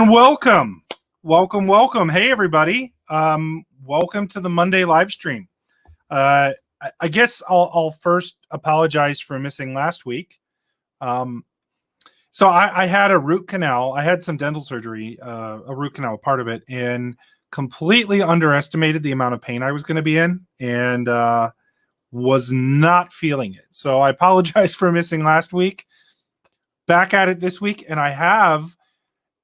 And welcome. Hey, everybody. Welcome to the Monday live stream. I guess I'll first apologize for missing last week. So I had a root canal. I had some dental surgery, a root canal, part of it, and completely underestimated the amount of pain I was going to be in and was not feeling it. So I apologize for missing last week. Back at it this week, and I have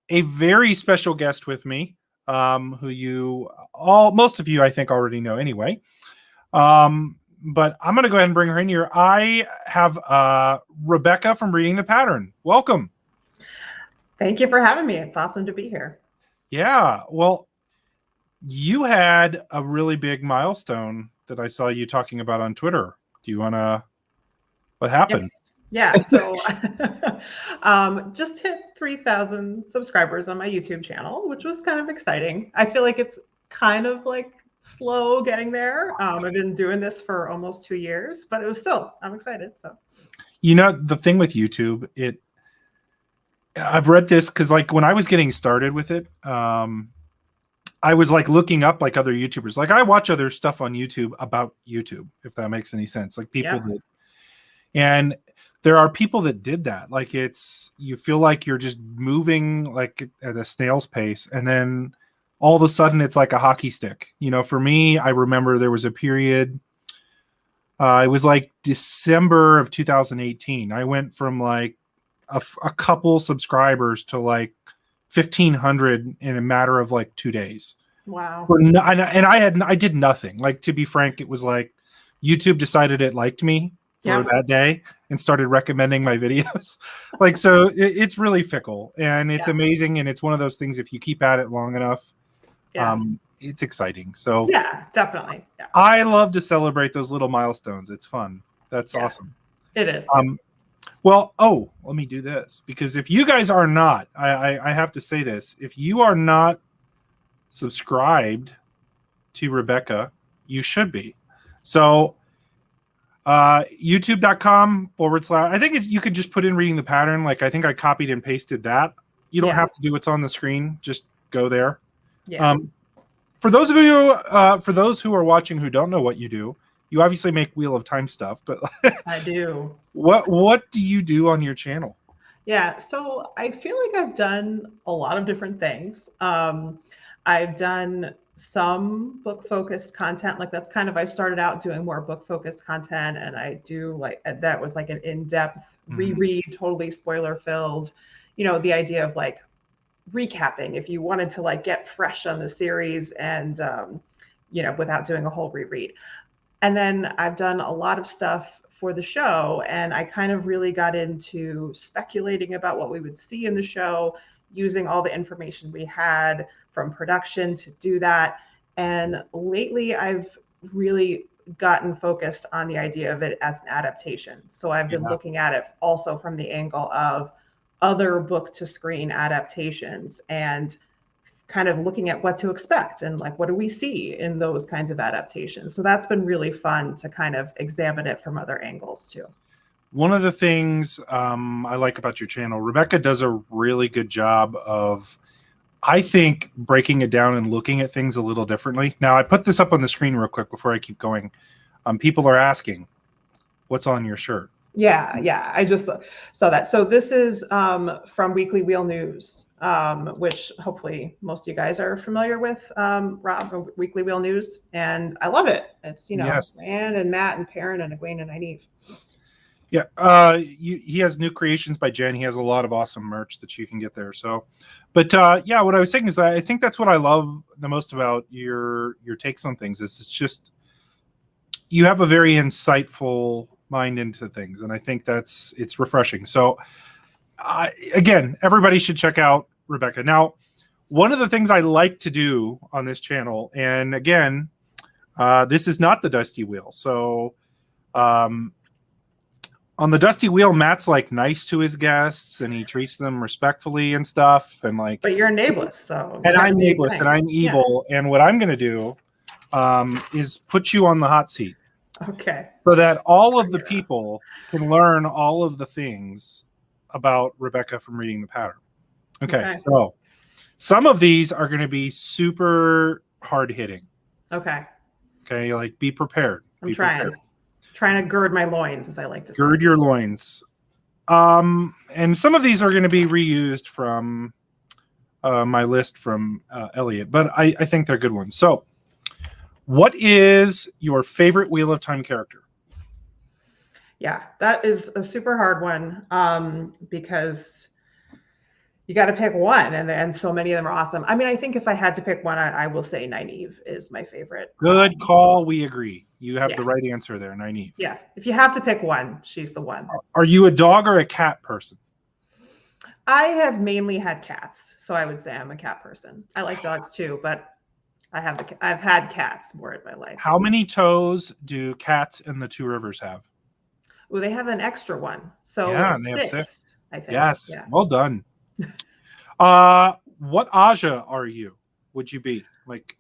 a very special guest with me, who most of you, I think, already know anyway. But I'm going to go ahead and bring her in here. I have Rebecca from Reading the Pattern. Welcome. Thank you for having me. It's awesome to be here. Yeah. Well, you had a really big milestone that I saw you talking about on Twitter. Do you want to? What happened? Yes. Yeah, so just hit 3,000 subscribers on my YouTube channel, which was kind of exciting. I feel like it's kind of like slow getting there. I've been doing this for almost 2 years, but I'm excited. So, you know, the thing with YouTube, I've read this because like when I was getting started with it, I was like looking up like other YouTubers. Like I watch other stuff on YouTube about YouTube, if that makes any sense. Like people that, and there are people that did that. Like you feel like you're just moving like at a snail's pace. And then all of a sudden it's like a hockey stick. You know, for me, I remember there was a period, it was like December of 2018. I went from like a couple subscribers to like 1,500 in a matter of like 2 days. Wow. And I did nothing. Like, to be frank, it was like YouTube decided it liked me for that day and started recommending my videos. Like, so it's really fickle and it's amazing. And it's one of those things, if you keep at it long enough, it's exciting. So yeah, definitely. Yeah. I love to celebrate those little milestones. It's fun. That's awesome. It is. Well, let me do this, because if you guys are not, I have to say this, if you are not subscribed to Rebecca, you should be. So youtube.com/ I think you can just put in Reading the Pattern. Like, I think I copied and pasted that. You don't have to do what's on the screen. Just go there. Yeah. For those of you, for those who are watching who don't know what you do, you obviously make Wheel of Time stuff, but I do. What do you do on your channel? Yeah, so I feel like I've done a lot of different things. I've done some book-focused content. Like, that's kind of, I started out doing more book-focused content, and I do like, that was like an in-depth reread, totally spoiler-filled, you know, the idea of like recapping if you wanted to like get fresh on the series and, you know, without doing a whole reread. And then I've done a lot of stuff for the show, and I kind of really got into speculating about what we would see in the show, using all the information we had from production to do that. And lately I've really gotten focused on the idea of it as an adaptation. So I've been looking at it also from the angle of other book to screen adaptations and kind of looking at what to expect and like, what do we see in those kinds of adaptations? So that's been really fun to kind of examine it from other angles too. One of the things I like about your channel, Rebecca does a really good job of, I think, breaking it down and looking at things a little differently. Now, I put this up on the screen real quick before I keep going. People are asking, what's on your shirt? Yeah, I just saw that. So this is from Weekly Wheel News, which hopefully most of you guys are familiar with, Rob, from Weekly Wheel News. And I love it. It's, you know, Anne and Matt and Perrin and Egwene and Nynaeve. Yeah, he has new creations by Jen. He has a lot of awesome merch that you can get there. So, but yeah, what I was saying is I think that's what I love the most about your takes on things is it's just, you have a very insightful mind into things, and I think it's refreshing. So again, everybody should check out Rebecca. Now, one of the things I like to do on this channel, and again, this is not the Dusty Wheel. So on the Dusty Wheel, Matt's like nice to his guests and he treats them respectfully and stuff. And like, but you're Nae'Blis, so. And I'm Nae'Blis and I'm evil. Yeah. And what I'm going to do is put you on the hot seat. Okay. So that all of the people can learn all of the things about Rebecca from Reading the Pattern. Okay. So Some of these are going to be super hard hitting. Okay. Okay, like be prepared. I'm trying to gird my loins, as I like to say. Gird your loins. And some of these are going to be reused from my list from Elliot, but I think they're good ones. So, what is your favorite Wheel of Time character? Yeah, that is a super hard one because you got to pick one, and so many of them are awesome. I mean, I think if I had to pick one, I will say Nynaeve is my favorite. Good call. We agree. You have the right answer there, Nynaeve. Yeah, if you have to pick one, she's the one. Are you a dog or a cat person? I have mainly had cats, so I would say I'm a cat person. I like dogs too, but I've had cats more in my life. How many toes do cats in the Two Rivers have? Well, they have an extra one, so yeah, they six, have 6. I think. Yes, yeah. Well done. What Aja are you? Would you be like?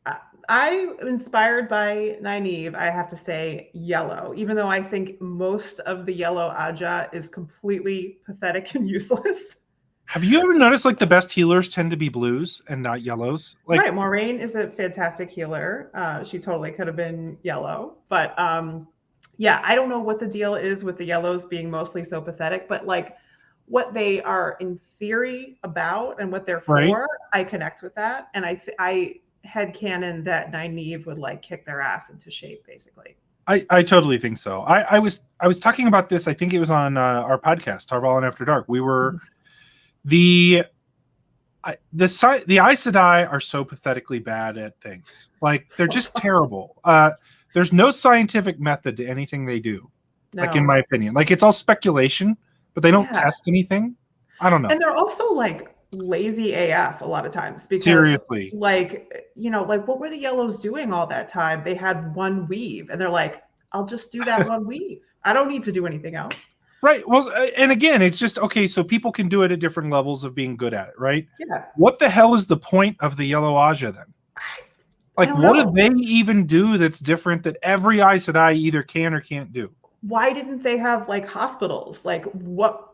I'm inspired by Nynaeve. I have to say yellow, even though I think most of the yellow Aja is completely pathetic and useless. Have you ever noticed like the best healers tend to be blues and not yellows? Like, right, Moraine is a fantastic healer. She totally could have been yellow, but yeah, I don't know what the deal is with the yellows being mostly so pathetic, but like what they are in theory about and what they're for, I connect with that, and I headcanon that Nynaeve would like kick their ass into shape, basically. I totally think so. I was talking about this. I think it was on our podcast, Tarvalin After Dark. We were the Aes Sedai are so pathetically bad at things. Like they're just terrible. There's no scientific method to anything they do. No. Like in my opinion, like it's all speculation, but they don't test anything. I don't know. And they're also like lazy AF a lot of times because seriously, like, you know, like what were the yellows doing all that time? They had one weave and they're like, I'll just do that one weave. I don't need to do anything else. Right. Well, and again, it's just, okay, so people can do it at different levels of being good at it, right? Yeah. What the hell is the point of the yellow Aja then? Like, what do they even do that's different that every Aes Sedai either can or can't do? Why didn't they have like hospitals? Like what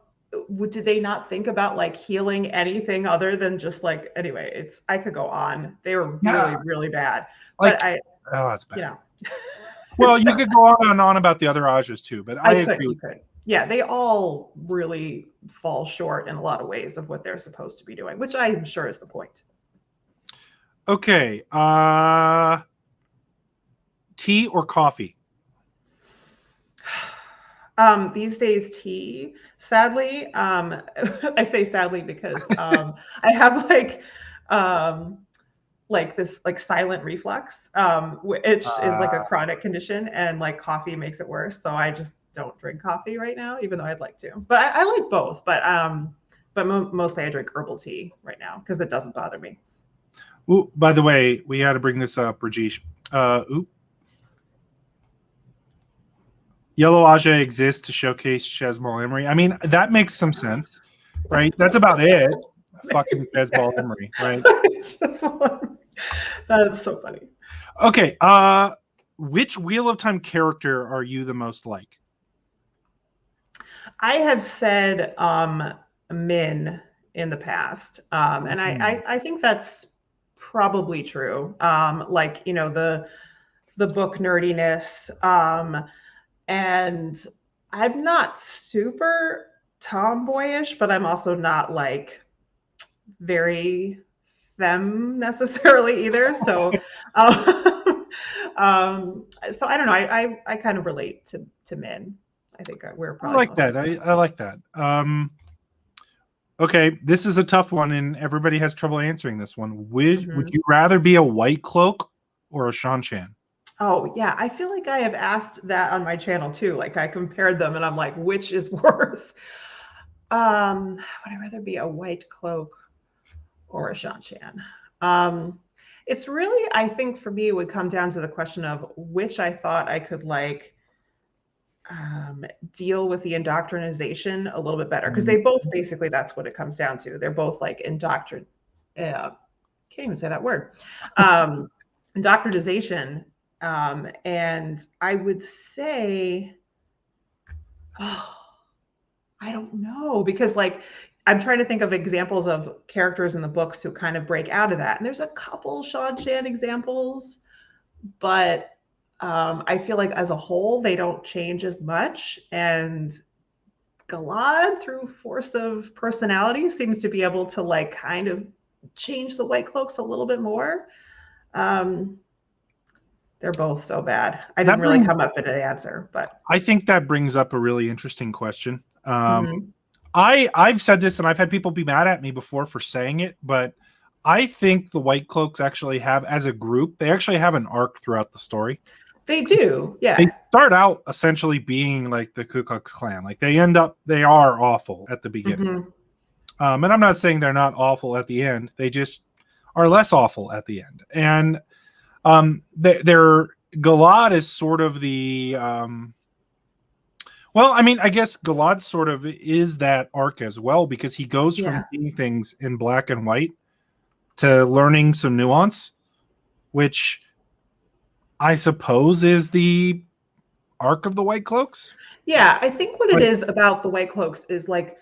did they not think about like healing anything other than just like, anyway, I could go on. They were really, really bad. Like, but oh, that's bad. You know. Well, you could go on and on about the other Ajas too, but I agree. You could. Yeah, they all really fall short in a lot of ways of what they're supposed to be doing, which I'm sure is the point. Okay. Tea or coffee? These days, tea. Sadly, I say sadly because I have like this like silent reflux, which is like a chronic condition, and like coffee makes it worse. So I just don't drink coffee right now, even though I'd like to. But I like both. But mostly I drink herbal tea right now because it doesn't bother me. Ooh, by the way, we had to bring this up, Rajesh. Yellow Aja exists to showcase Shazmal Emery. I mean, that makes some sense, right? That's about it. Fucking Shazmal Emery, right? That is so funny. Okay. Which Wheel of Time character are you the most like? I have said Min in the past, and I think that's probably true. Like, you know, the book nerdiness, and I'm not super tomboyish, but I'm also not like very femme necessarily either. So, so I don't know. I kind of relate to Min. I think we're probably. I like that. I like that. Okay, this is a tough one, and everybody has trouble answering this one. Would you rather be a white cloak or a Seanchan? Oh yeah, I feel like I have asked that on my channel too. Like I compared them, and I'm like, which is worse? Would I rather be a white cloak or a Seanchan? It's really, I think for me, it would come down to the question of which I thought I could like deal with the indoctrination a little bit better, because they both basically, that's what it comes down to. They're both like can't even say that word. Indoctrination. And I would say, I don't know. know, because like I'm trying to think of examples of characters in the books who kind of break out of that. And there's a couple Seanchan examples, but I feel like as a whole, they don't change as much. And Galad, through force of personality, seems to be able to like kind of change the White Cloaks a little bit more. They're both so bad. I didn't really come up with an answer, but I think that brings up a really interesting question. Mhm. I've said this and I've had people be mad at me before for saying it, but I think the White Cloaks actually have, as a group, they actually have an arc throughout the story. They do, yeah. They start out essentially being like the Ku Klux Klan. Like they are awful at the beginning. And I'm not saying they're not awful at the end. They just are less awful at the end. And their Galad is sort of the well, I mean, I guess Galad sort of is that arc as well, because he goes from seeing things in black and white to learning some nuance, which I suppose is the arc of the White Cloaks. Yeah, I think what it is about the White Cloaks is like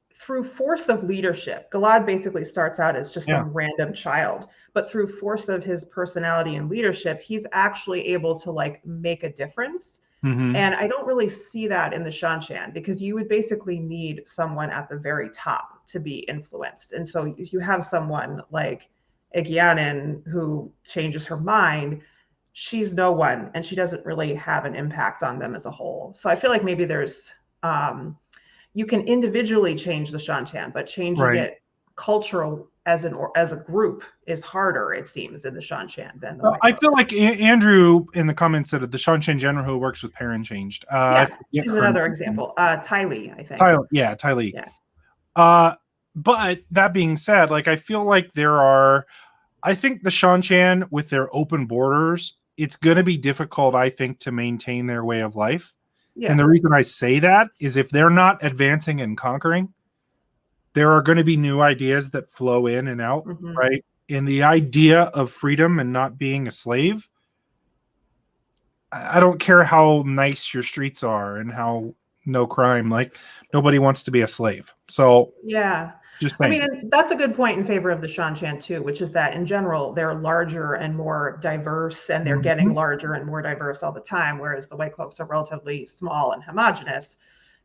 through force of leadership. Galad basically starts out as just some random child, but through force of his personality and leadership, he's actually able to like make a difference. And I don't really see that in the Seanchan, because you would basically need someone at the very top to be influenced. And so if you have someone like Egyanin who changes her mind, she's no one, and she doesn't really have an impact on them as a whole. So I feel like maybe there's you can individually change the Seanchan, but changing it cultural as a group is harder, it seems, in the Seanchan than the White I Cloaks. feel like Andrew in the comments said that the Seanchan general who works with Perrin changed. She's another example. Tylee, I think. Tylee. Yeah. But that being said, like I feel like I think the Seanchan with their open borders, it's going to be difficult, I think, to maintain their way of life. Yeah. And the reason I say that is if they're not advancing and conquering, there are going to be new ideas that flow in and out, right? And the idea of freedom and not being a slave, I don't care how nice your streets are and how no crime, like nobody wants to be a slave. So yeah. I mean, and that's a good point in favor of the Seanchan too, which is that in general, they're larger and more diverse, and they're getting larger and more diverse all the time, whereas the White Cloaks are relatively small and homogenous.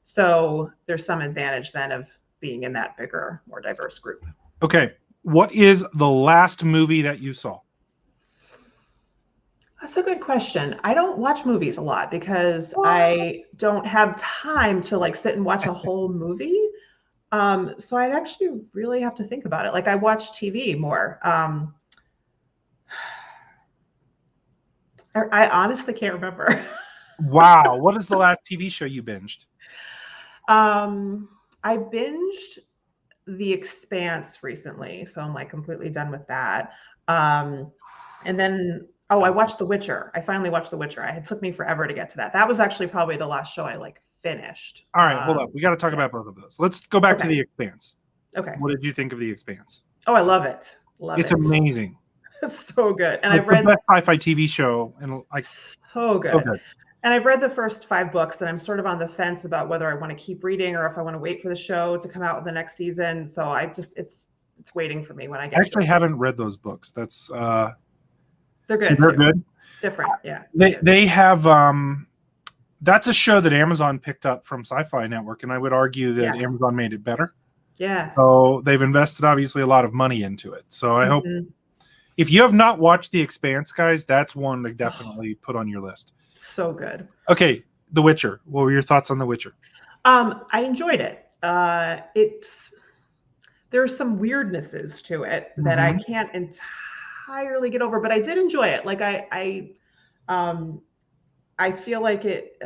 So there's some advantage then of being in that bigger, more diverse group. Okay. What is the last movie that you saw? That's a good question. I don't watch movies a lot because I don't have time to like sit and watch a whole movie. So I'd actually really have to think about it. Like I watch TV more. I honestly can't remember. Wow. What is the last TV show you binged? I binged The Expanse recently, so I'm like completely done with that. And then, I watched The Witcher. I finally watched The Witcher. It took me forever to get to that. That was actually probably the last show I like finished. All right, hold up. We got to talk about both of those. Let's go back to The Expanse. Okay. What did you think of The Expanse? Oh, I love it. It's amazing. It's so good. And I've read the best sci-fi TV show, and like so good. And I've read the first 5 books, and I'm sort of on the fence about whether I want to keep reading or if I want to wait for the show to come out with the next season. So I just it's waiting for me when I get. I actually haven't read those books. That's they're good. So they're good. Different, yeah. They have that's a show that Amazon picked up from Sci-Fi Network, and I would argue that Amazon made it better. Yeah. So they've invested obviously a lot of money into it. So I hope if you have not watched The Expanse, guys, that's one to definitely put on your list. So good. Okay, The Witcher. What were your thoughts on The Witcher? I enjoyed it. There's some weirdnesses to it that I can't entirely get over, but I did enjoy it. Like I feel like it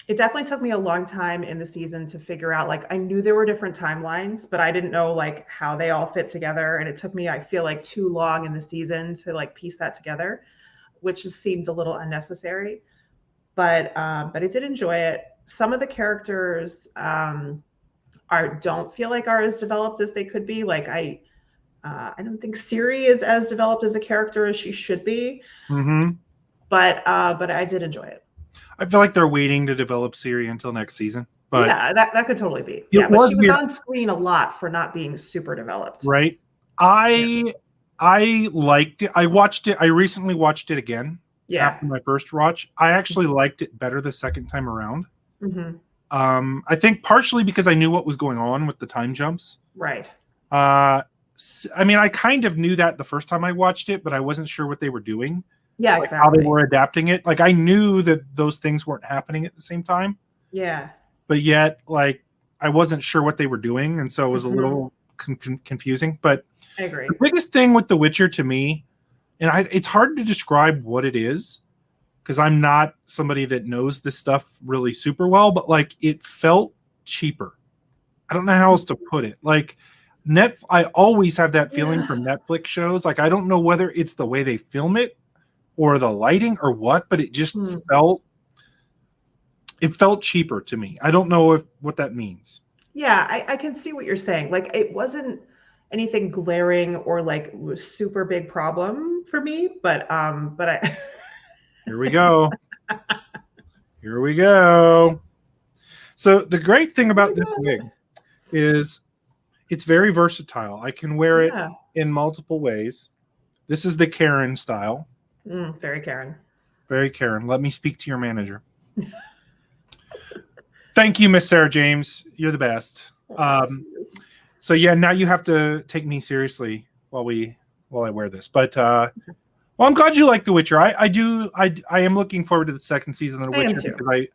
definitely took me a long time in the season to figure out, like, I knew there were different timelines, but I didn't know like how they all fit together. And it took me, I feel like, too long in the season to like piece that together, which just seems a little unnecessary. But I did enjoy it. Some of the characters don't feel like are as developed as they could be. Like I don't think Ciri is as developed as a character as she should be. But I did enjoy it. I feel like they're waiting to develop Ciri until next season But yeah, that could totally be. it Yeah, but was she was weird, on screen a lot for not being super developed. right? I liked it. I watched it. I recently watched it again Yeah. after my first watch. I actually liked it better the second time around. Mm-hmm. I think partially because I knew what was going on with the time jumps. Right. I mean, I kind of knew that the first time I watched it, but I wasn't sure what they were doing. Yeah, Like exactly. how they were adapting it. Like I knew that those things weren't happening at the same time. Yeah. But yet, like I wasn't sure what they were doing, and so it was a little confusing. But I agree. the biggest thing with The Witcher to me, and it's hard to describe what it is because I'm not somebody that knows this stuff really super well, but like it felt cheaper. I don't know how else to put it. Like I always have that feeling from Netflix shows. Like I don't know whether it's the way they film it or the lighting or what, but it just felt cheaper to me. I don't know what that means. Yeah, I can see what you're saying. Like it wasn't anything glaring or like super big problem for me, but I Here we go. Here we go. So the great thing about this wig is it's very versatile. I can wear it in multiple ways. This is the Karen style. Very Karen. Very Karen. Let me speak to your manager. Thank you, Miss Sarah James. You're the best. So yeah, now you have to take me seriously while I wear this. But well, I'm glad you like The Witcher. I am looking forward to the second season of The Witcher because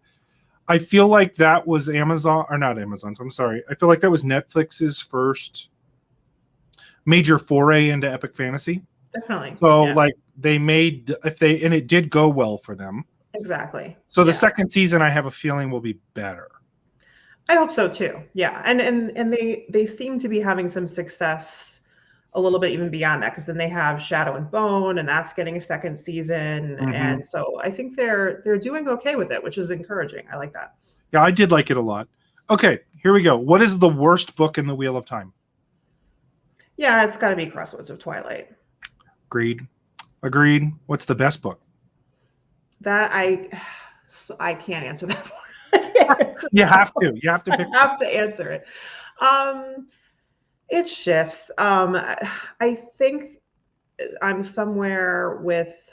I feel like that was Amazon or not Amazon's. I'm sorry. I feel like that was Netflix's first major foray into epic fantasy. Definitely. So like they made and it did go well for them. Exactly. So the second season, I have a feeling will be better. I hope so too. Yeah, and they seem to be having some success a little bit even beyond that because then they have Shadow and Bone, and that's getting a second season, and so I think they're doing okay with it, which is encouraging. I like that. Yeah, I did like it a lot. Okay, here we go. What is the worst book in the Wheel of Time? Yeah, it's got to be Crossroads of Twilight. Agreed. What's the best book? That I can't answer that. You have to. You have to pick. I have to answer it. It shifts. I think I'm somewhere with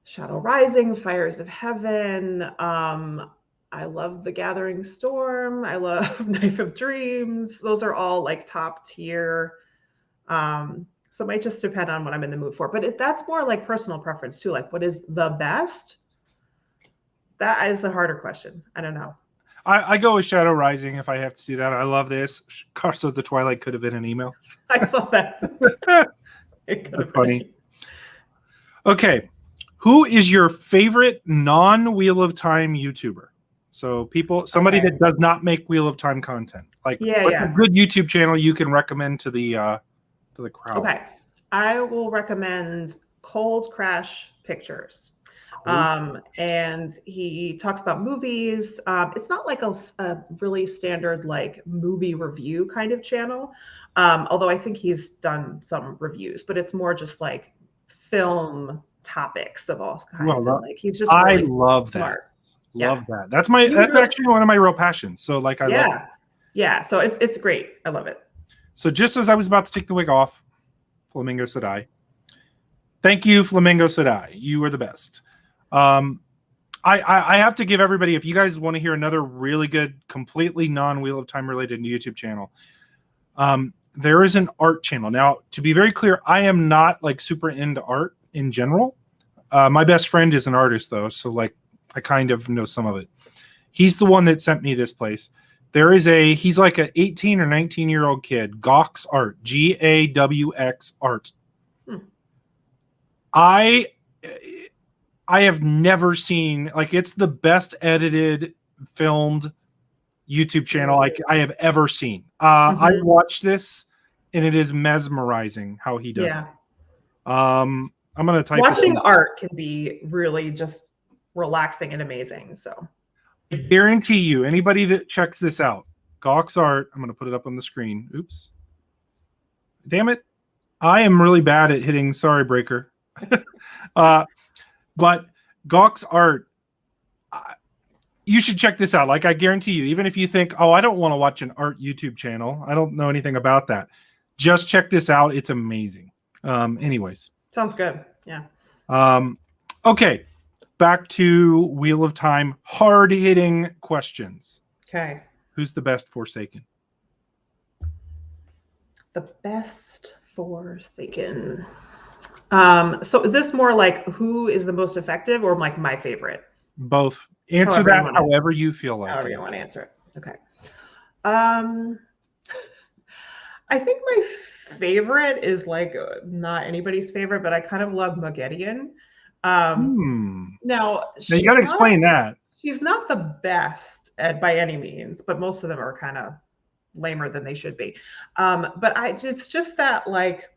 Shadow Rising, Fires of Heaven. I love The Gathering Storm. I love Knife of Dreams. Those are all like top tier. So it might just depend on what I'm in the mood for. But that's more like personal preference too. Like what is the best? That is a harder question. I don't know. I go with Shadow Rising if I have to do that. I love this. Crossroads of Twilight could have been an email. I saw that. It could have been funny. Okay. Who is your favorite non-Wheel of Time YouTuber? So somebody that does not make Wheel of Time content. Like a good YouTube channel you can recommend to the crowd. Okay. I will recommend Cold Crash Pictures. And he talks about movies. It's not like a really standard like movie review kind of channel. Although I think he's done some reviews, but it's more just like film topics of all kinds. Well, like he's just really love smart. Love that. That's actually one of my real passions. So like I love it. Yeah. So it's great. I love it. So just as I was about to take the wig off, Flamingo Sedai. Thank you, Flamingo Sedai. You are the best. I have to give everybody, if you guys want to hear another really good, completely non-Wheel of Time related YouTube channel, there is an art channel. Now, to be very clear, I am not like super into art in general. My best friend is an artist though, so like I kind of know some of it. He's the one that sent me this place. He's like an 18 or 19-year-old kid, Gawx Art, Gawx Art. I have never seen, like, it's the best edited, filmed YouTube channel I have ever seen. I watched this, and it is mesmerizing how he does it. I'm going to type Watching art can be really just relaxing and amazing. So I guarantee you, anybody that checks this out, Gawx Art, I'm going to put it up on the screen. Oops. Damn it. I am really bad at hitting sorry breaker. But Gawx Art, you should check this out. Like, I guarantee you, even if you think, oh, I don't want to watch an art YouTube channel, I don't know anything about that, just check this out. It's amazing. Anyways. Sounds good. Yeah. Okay. Back to Wheel of Time. Hard-hitting questions. Okay. Who's the best Forsaken? The best Forsaken. So is this more like who is the most effective or like my favorite? Both. Answer that however you feel like. However you want to answer it. Okay. I think my favorite is like not anybody's favorite, but I kind of love Mogedion. Now you got to explain that. She's not the best by any means, but most of them are kind of lamer than they should be. But just that, like,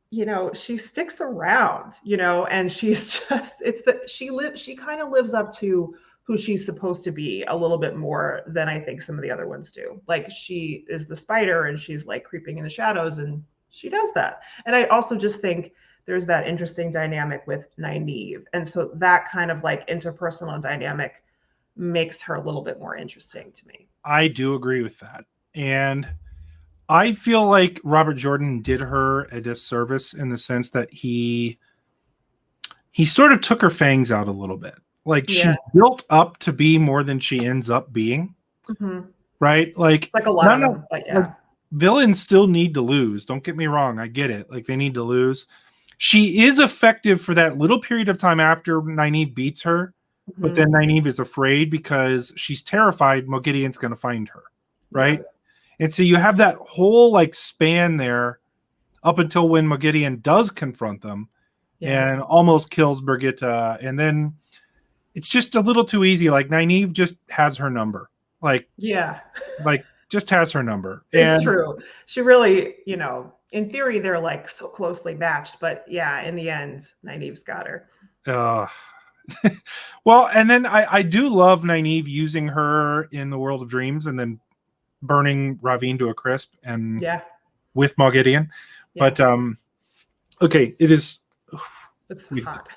you know, she sticks around, you know, and she's just, she kind of lives up to who she's supposed to be a little bit more than I think some of the other ones do. Like, she is the spider and she's like creeping in the shadows, and she does that. And I also just think there's that interesting dynamic with Nynaeve. And so that kind of like interpersonal dynamic makes her a little bit more interesting to me. I do agree with that. And I feel like Robert Jordan did her a disservice in the sense that he sort of took her fangs out a little bit. Like, she's built up to be more than she ends up being. Right? Like a lot of them, but yeah. Like, villains still need to lose. Don't get me wrong. I get it. Like, they need to lose. She is effective for that little period of time after Nynaeve beats her. But then Nynaeve is afraid because she's terrified Mogedion's going to find her. Right? And so you have that whole like span there up until when Mogedion does confront them and almost kills Brigitte. And then it's just a little too easy. Like, Nynaeve just has her number. Like, like just has her number. It's true. She really, you know, in theory, they're like so closely matched, but yeah, in the end, Nynaeve's got her. Well, and then I do love Nynaeve using her in the World of Dreams and then burning Ravine to a crisp and with Mogedion. But okay, it is. It's hot.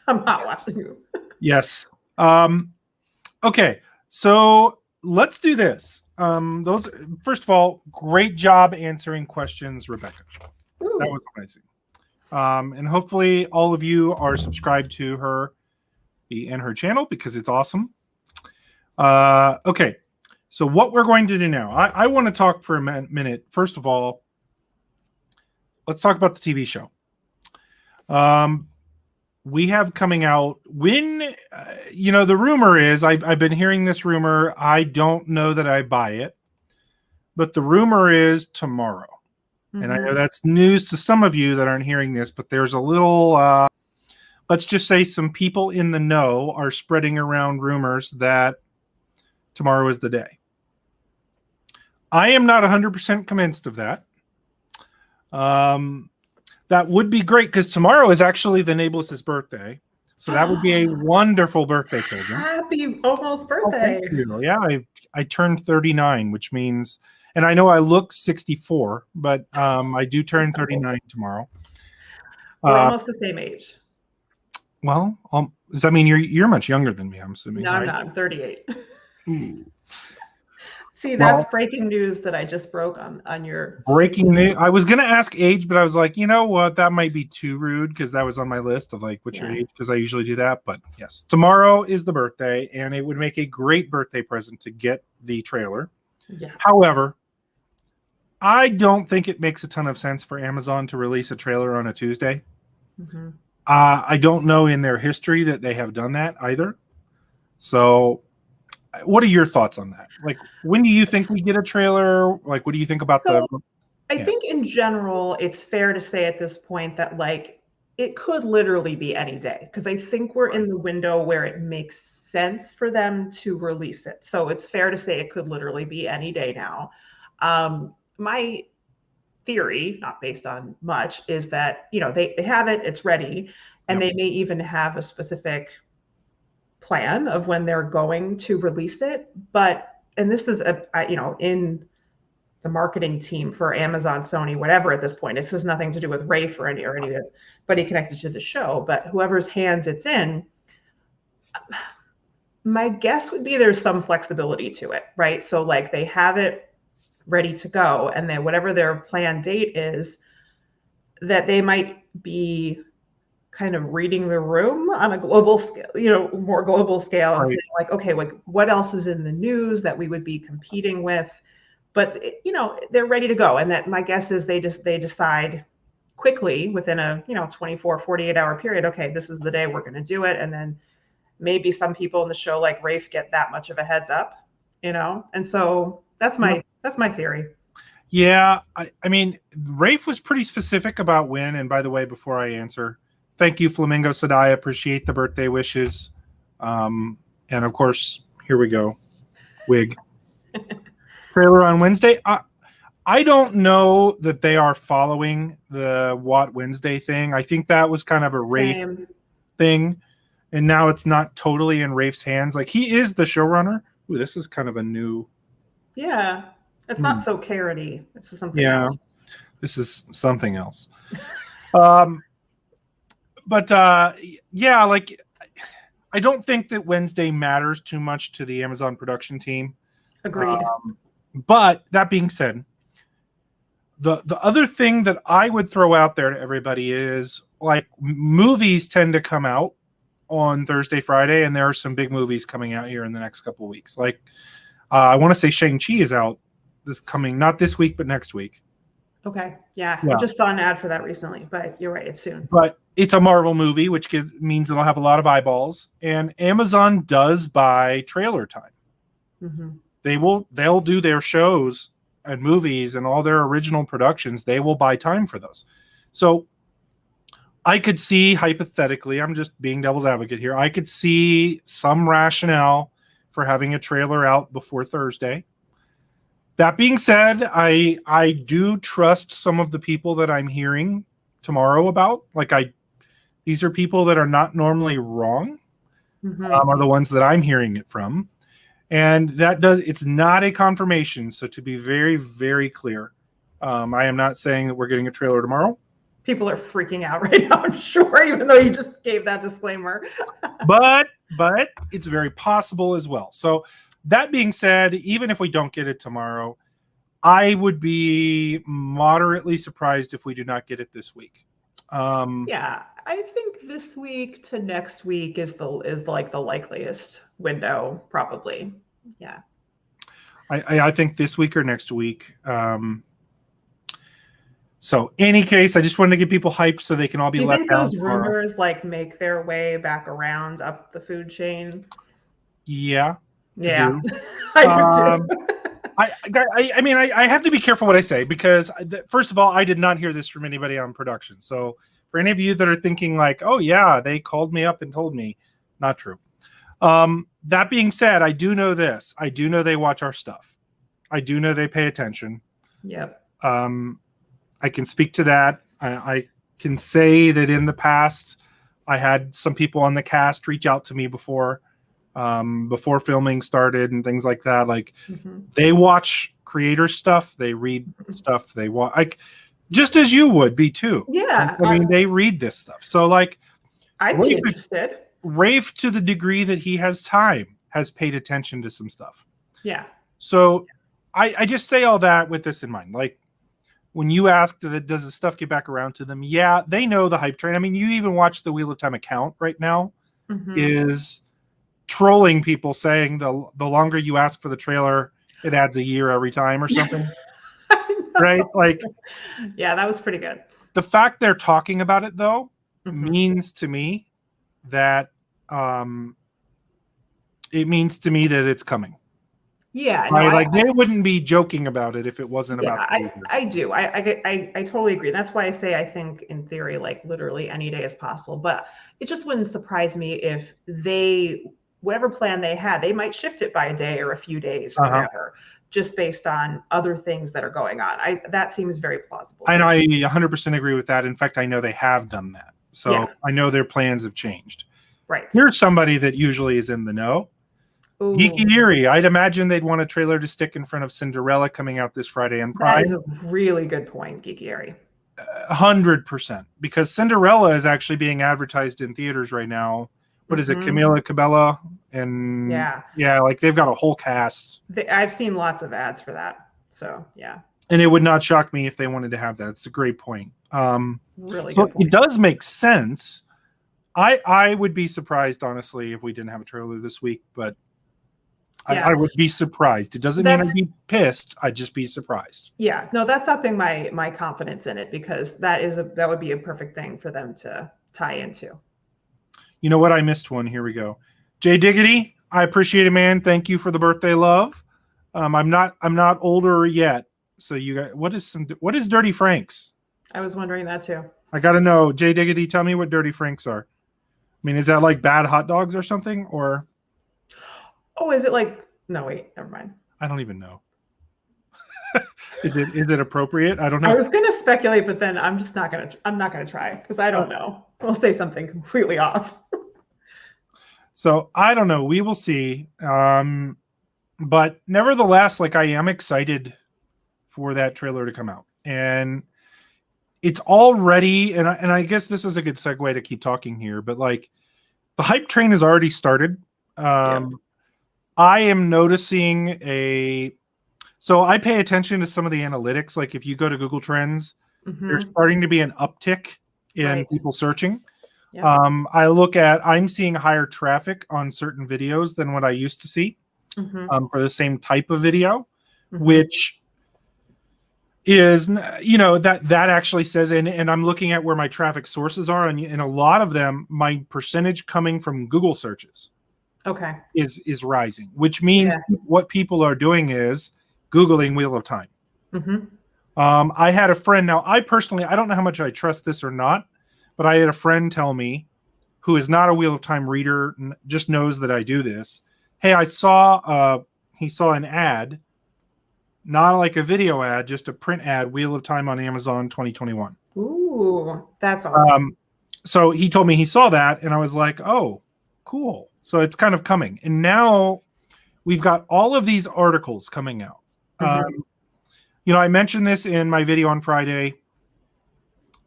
I'm not watching you. Yes. Okay, so let's do this. Those, first of all, great job answering questions, Rebecca. Ooh. That was amazing. And hopefully all of you are subscribed to her and her channel because it's awesome. Okay. So what we're going to do now, I want to talk for a minute. First of all, let's talk about the TV show. We have coming out when, you know, the rumor is, I've been hearing this rumor. I don't know that I buy it, but the rumor is tomorrow. And I know that's news to some of you that aren't hearing this, but there's a little, let's just say some people in the know are spreading around rumors that tomorrow is the day. I am not 100% convinced of that. That would be great because tomorrow is actually the Nae'Blis' birthday. So that would be a wonderful birthday program. Happy almost birthday. Oh, thank you. Yeah, I turned 39, which means, and I know I look 64, but I do turn 39 tomorrow. We're almost the same age. Well, does that mean you're much younger than me, I'm assuming? No, right? I'm not. I'm 38. Ooh. See, that's breaking news that I just broke on your breaking news. I was gonna ask age, but I was like, you know what, that might be too rude because that was on my list of like, what's your age? Because I usually do that. But yes, tomorrow is the birthday, and it would make a great birthday present to get the trailer. Yeah. However, I don't think it makes a ton of sense for Amazon to release a trailer on a Tuesday. I don't know in their history that they have done that either. So what are your thoughts on that? Like, when do you think we get a trailer? Like, what do you think about I think in general, it's fair to say at this point that like it could literally be any day, because I think we're in the window where it makes sense for them to release it. So it's fair to say it could literally be any day now. My theory, not based on much, is that, you know, they have it, it's ready, and they may even have a specific plan of when they're going to release it. But, and this is you know, in the marketing team for Amazon, Sony, whatever at this point, this has nothing to do with Rafe or anybody connected to the show, but whoever's hands it's in, My guess would be there's some flexibility to it, right? So like they have it ready to go, and then whatever their planned date is, that they might be kind of reading the room on a global scale, more global scale, and Right. saying like, okay, like what else is in the news that we would be competing with? But they're ready to go, and that my guess is they decide quickly within a 24, 48-hour period. Okay, this is the day we're going to do it, and then maybe some people in the show like Rafe get that much of a heads up, and so that's my theory. Yeah, I mean, Rafe was pretty specific about when. And by the way, before I answer, thank you, Flamingo Sadai. Appreciate the birthday wishes. And of course, here we go. Wig. Trailer on Wednesday. I don't know that they are following the What Wednesday thing. I think that was kind of a Rafe thing. And now it's not totally in Rafe's hands. Like, he is the showrunner. Ooh, this is kind of a new. Yeah. It's not so carroty. This is something else. This is something else. But yeah, like, I don't think that Wednesday matters too much to the Amazon production team. Agreed. But that being said, the other thing that I would throw out there to everybody is, like, movies tend to come out on Thursday, Friday, and there are some big movies coming out here in the next couple of weeks. Like, I want to say Shang-Chi is out not this week, but next week. Okay. Yeah. I just saw an ad for that recently, but you're right. It's soon. But it's a Marvel movie, which means it'll have a lot of eyeballs. And Amazon does buy trailer time. Mm-hmm. They'll do their shows and movies and all their original productions. They will buy time for those. So I could see, hypothetically, I'm just being devil's advocate here, I could see some rationale for having a trailer out before Thursday. That being said, I do trust some of the people that I'm hearing tomorrow about. Like, these are people that are not normally wrong, are the ones that I'm hearing it from. And it's not a confirmation. So to be very, very clear, I am not saying that we're getting a trailer tomorrow. People are freaking out right now, I'm sure, even though you just gave that disclaimer. but it's very possible as well. So that being said, even if we don't get it tomorrow, I would be moderately surprised if we do not get it this week. Yeah, I think this week to next week is like the likeliest window, probably. Yeah. I think this week or next week. So, any case, I just wanted to get people hyped so they can all be let down. Do you think those rumors like make their way back around up the food chain? Yeah. Yeah. I do too. I mean, I have to be careful what I say, because first of all, I did not hear this from anybody on production. So for any of you that are thinking like, oh yeah, they called me up and told me, not true. That being said, I do know this. I do know they watch our stuff. I do know they pay attention. Yep. I can speak to that. I can say that in the past, I had some people on the cast reach out to me before filming started and things like that. Like, they watch creator stuff, they read stuff, they watch, like, just as you would be too. Yeah. I mean, they read this stuff. So like, I'd be interested. Rafe, to the degree that he has time, has paid attention to some stuff. Yeah. So I just say all that with this in mind. Like, when you asked, does the stuff get back around to them? Yeah, they know the hype train. I mean, you even watch the Wheel of Time account right now is trolling people, saying the longer you ask for the trailer, it adds a year every time or something. Right? Like, yeah, that was pretty good. The fact they're talking about it, though, means to me that it's coming. Yeah, no, like they wouldn't be joking about it if it wasn't about. I do. I totally agree. That's why I say I think in theory, like literally any day is possible. But it just wouldn't surprise me if whatever plan they had, they might shift it by a day or a few days or whatever, just based on other things that are going on. That seems very plausible. I know. I 100% agree with that. In fact, I know they have done that. So I know their plans have changed. Right. Here's somebody that usually is in the know. Ooh. Geeky Eerie. I'd imagine they'd want a trailer to stick in front of Cinderella coming out this Friday on Prime. That is a really good point, Geeky Eerie. 100%. Because Cinderella is actually being advertised in theaters right now what is it, Camila Cabella, and like they've got a whole cast. I've seen lots of ads for that, so yeah. And it would not shock me if they wanted to have that. It's a great point. Really so good point. It does make sense. I would be surprised, honestly, if we didn't have a trailer this week, but I would be surprised. It doesn't mean I'd be pissed. I'd just be surprised. Yeah, no, that's upping my confidence in it, because that would be a perfect thing for them to tie into. You know what? I missed one. Here we go. Jay Diggity, I appreciate it, man. Thank you for the birthday love. I'm not older yet. So you got what is Dirty Franks? I was wondering that too. I gotta know. Jay Diggity, tell me what Dirty Franks are. I mean, is that like bad hot dogs or something? Or oh, is it like no wait, never mind. I don't even know. Is it appropriate? I don't know. I was gonna speculate, but then I'm not gonna try because I don't know. I'll say something completely off. So I don't know. We will see. But nevertheless, like I am excited for that trailer to come out. And it's already, and I guess this is a good segue to keep talking here, but like the hype train has already started. I am noticing so I pay attention to some of the analytics. Like if you go to Google Trends, there's starting to be an uptick in people searching. I'm seeing higher traffic on certain videos than what I used to see for the same type of video, which is, that actually says, and I'm looking at where my traffic sources are, and a lot of them, my percentage coming from Google searches is rising, which means what people are doing is Googling Wheel of Time. I had a friend, now I don't know how much I trust this or not, but I had a friend tell me, who is not a Wheel of Time reader, just knows that I do this. Hey, he saw an ad, not like a video ad, just a print ad, Wheel of Time on Amazon 2021. Ooh, that's awesome. So he told me he saw that, and I was like, oh, cool. So it's kind of coming. And now we've got all of these articles coming out. I mentioned this in my video on Friday.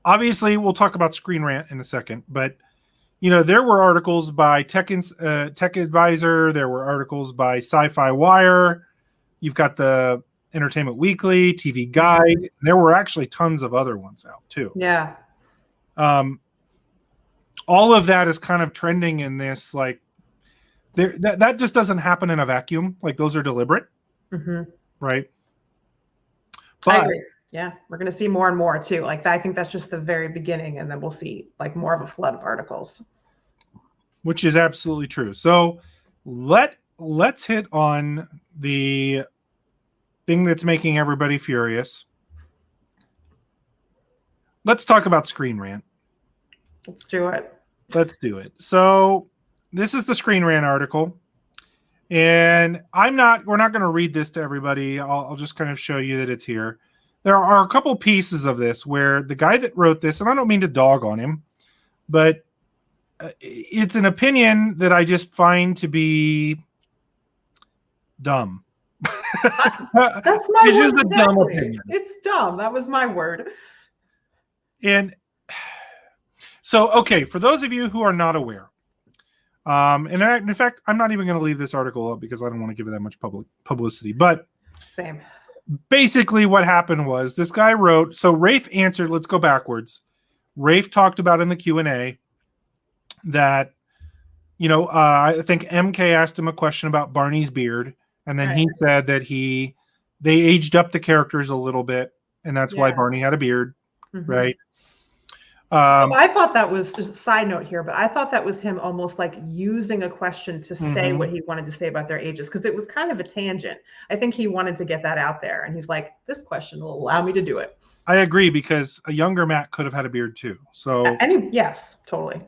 Obviously, we'll talk about Screen Rant in a second, but there were articles by Tech Advisor. There were articles by Sci-Fi Wire. You've got the Entertainment Weekly, TV Guide. There were actually tons of other ones out too. Yeah. All of that is kind of trending in this, like, that just doesn't happen in a vacuum. Like, those are deliberate, right? But, I agree. Yeah, we're going to see more and more too. Like, I think that's just the very beginning, and then we'll see like more of a flood of articles. Which is absolutely true. So let's hit on the thing that's making everybody furious. Let's talk about Screen Rant. Let's do it. Let's do it. So this is the Screen Rant article. And we're not going to read this to everybody. I'll just kind of show you that it's here. There are a couple pieces of this where the guy that wrote this, and I don't mean to dog on him, but it's an opinion that I just find to be dumb. That's my it's word. Just a dumb opinion. It's dumb. That was my word. And so, okay, for those of you who are not aware, and in fact, I'm not even going to leave this article up because I don't want to give it that much publicity, but same. Basically what happened was this guy wrote, so Rafe answered, let's go backwards. Rafe talked about in the Q&A that, I think MK asked him a question about Barney's beard, and then he said that they aged up the characters a little bit, and that's why Barney had a beard, right? I thought that was just a side note here, but I thought that was him almost like using a question to say what he wanted to say about their ages, because it was kind of a tangent. I think he wanted to get that out there, and he's like, this question will allow me to do it. I agree, because a younger Matt could have had a beard too. So yes, totally.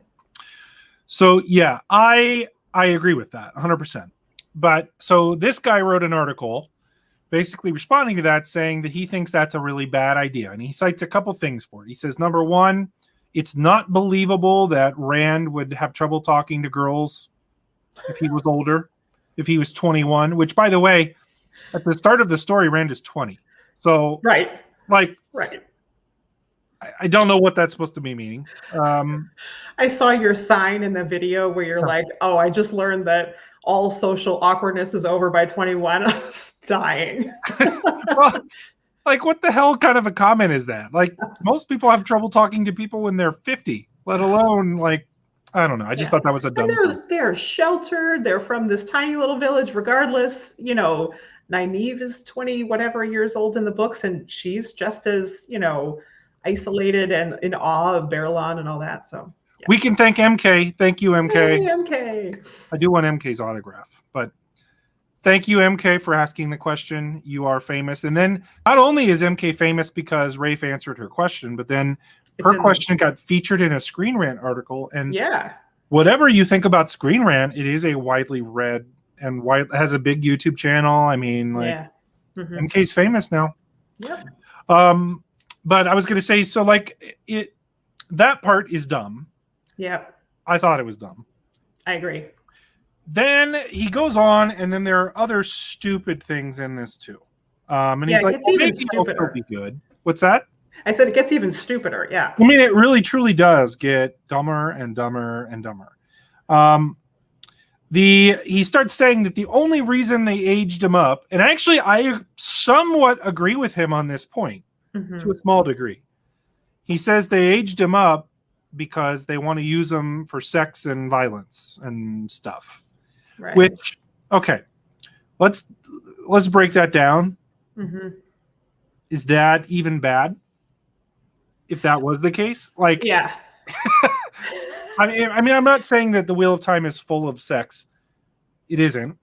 So yeah, I agree with that 100%. But so this guy wrote an article basically responding to that, saying that he thinks that's a really bad idea. And he cites a couple things for it. He says, number one, it's not believable that Rand would have trouble talking to girls if he was older, if he was 21, which, by the way, at the start of the story, Rand is 20. So, right. I don't know what that's supposed to be meaning. I saw your sign in the video where you're like, oh, I just learned that all social awkwardness is over by 21. I was dying. Well, like, what the hell kind of a comment is that? Like, most people have trouble talking to people when they're 50, let alone, like, I don't know. I just thought that was a dumb thing. They're sheltered. They're from this tiny little village, regardless. Nynaeve is 20 whatever years old in the books, and she's just as, isolated and in awe of Berlon and all that. So yeah. We can thank MK. Thank you, MK. Hey, MK. I do want MK's autograph, but thank you, MK, for asking the question. You are famous. And then not only is MK famous because Rafe answered her question, but then her question got featured in a Screen Rant article. And whatever you think about Screen Rant, it is a widely read and has a big YouTube channel. I mean, like, MK's famous now. Yep. But I was going to say, so like that part is dumb. Yep. I thought it was dumb. I agree. Then he goes on, and then there are other stupid things in this too. And he's like, well, maybe it'll still be good. What's that? I said it gets even stupider. Yeah. I mean, it really truly does get dumber and dumber and dumber. He starts saying that the only reason they aged him up, and actually I somewhat agree with him on this point to a small degree. He says they aged him up because they want to use him for sex and violence and stuff. Right. Which, okay, let's break that down. Is that even bad? If that was the case, like, yeah. I mean, I'm not saying that the Wheel of Time is full of sex. It isn't,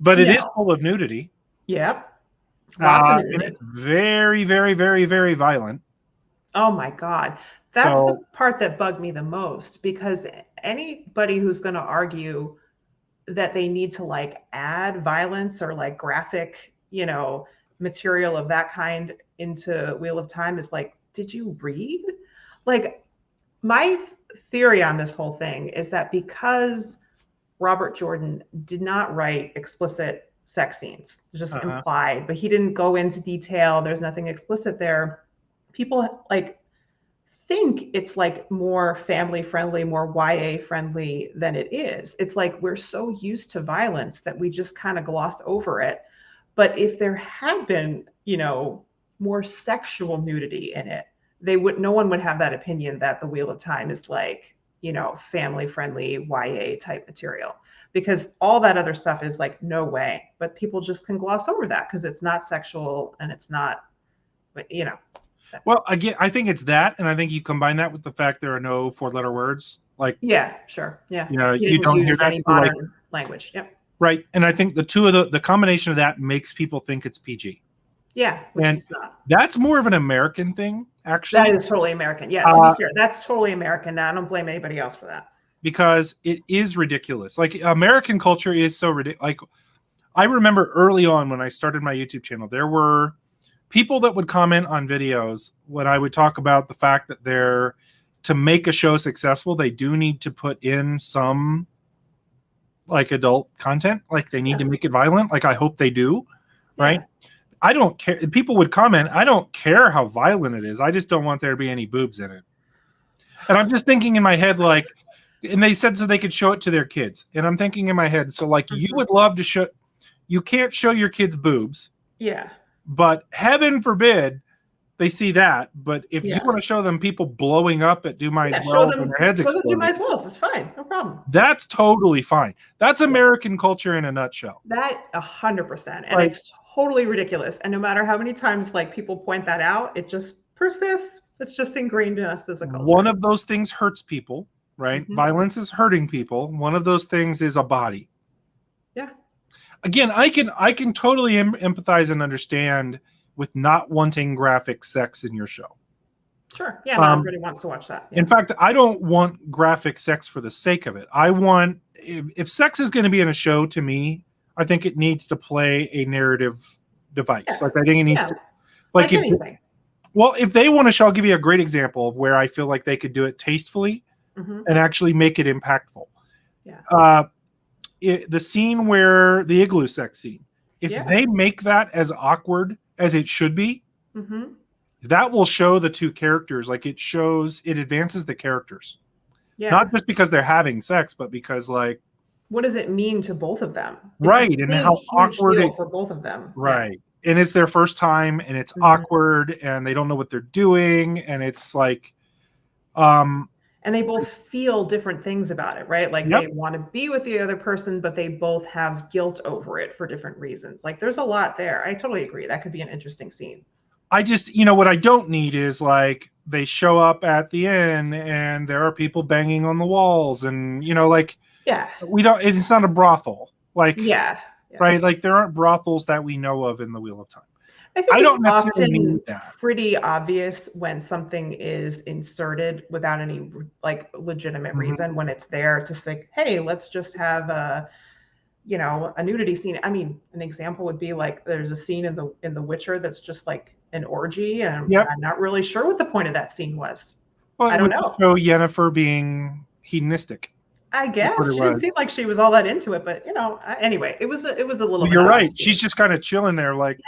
but it is full of nudity. Yep. Lots of nudity. And it's very, very, very, very violent. Oh my God. That's the part that bugged me the most, because anybody who's going to argue that they need to like add violence or like graphic, material of that kind into Wheel of Time is like, did you read? Like, my theory on this whole thing is that because Robert Jordan did not write explicit sex scenes, just implied, but he didn't go into detail. There's nothing explicit there. People like think it's like more family friendly, more YA friendly than it is. It's like we're so used to violence that we just kind of gloss over it. But if there had been, more sexual nudity in it, no one would have that opinion that the Wheel of Time is like, family friendly YA type material, because all that other stuff is like, no way. But people just can gloss over that because it's not sexual and it's not, Well, again, I think it's that, and I think you combine that with the fact there are no 4-letter words. Like, yeah, sure, yeah. You don't hear that any modern language. Yep. Right, and I think the combination of that makes people think it's PG. Yeah, and that's more of an American thing, actually. That is totally American. Yeah, to be fair, that's totally American. I don't blame anybody else for that. Because it is ridiculous. Like, American culture is so ridiculous. Like, I remember early on when I started my YouTube channel, there were people that would comment on videos when I would talk about the fact that to make a show successful, they do need to put in some like adult content. Like, they need to make it violent. Like, I hope they do. Right. Yeah. I don't care. People would comment, I don't care how violent it is. I just don't want there to be any boobs in it. And I'm just thinking in my head, like, and they said so they could show it to their kids. And I'm thinking in my head, so like, you would love to show, you can't show your kids boobs. Yeah. But heaven forbid they see that. But if you want to show them people blowing up at Do Might As Well when their heads explode, Do Might As Well, it's fine, no problem. That's totally fine. That's American culture in a nutshell. That 100%, and it's totally ridiculous. And no matter how many times like people point that out, it just persists. It's just ingrained in us as a culture. One of those things hurts people, right? Violence is hurting people. One of those things is a body. Yeah. Again, I can totally empathize and understand with not wanting graphic sex in your show. Sure. Yeah, not everybody wants to watch that. Yeah. In fact, I don't want graphic sex for the sake of it. I want, if sex is going to be in a show, to me, I think it needs to play a narrative device. Yeah. Like, I think it needs to, like anything. Well, if they want to show, I'll give you a great example of where I feel like they could do it tastefully and actually make it impactful. Yeah. The scene where the igloo sex scene, if they make that as awkward as it should be, that will show the two characters. Like it advances the characters. Yeah. Not just because they're having sex, but because like, what does it mean to both of them? Right. It's a And big, how huge awkward deal for both of them. Right. And it's their first time and it's awkward and they don't know what they're doing. And it's like, and they both feel different things about it, right? Like Yep. they want to be with the other person, but they both have guilt over it for different reasons. Like there's a lot there. I totally agree. That could be an interesting scene. I just, what I don't need is like they show up at the inn and there are people banging on the walls and, like, yeah, it's not a brothel. Like, yeah. Right. Like there aren't brothels that we know of in the Wheel of Time. I think don't it's necessarily often need that. pretty obvious when something is inserted without any like legitimate reason, when it's there to say, hey, let's just have a nudity scene. I mean, an example would be like there's a scene in the Witcher that's just like an orgy, and I'm not really sure what the point of that scene was. Well, I don't know. Show Yennefer being hedonistic. I guess she didn't seem like she was all that into it, but anyway, it was a little. You're right. She's just kind of chilling there, like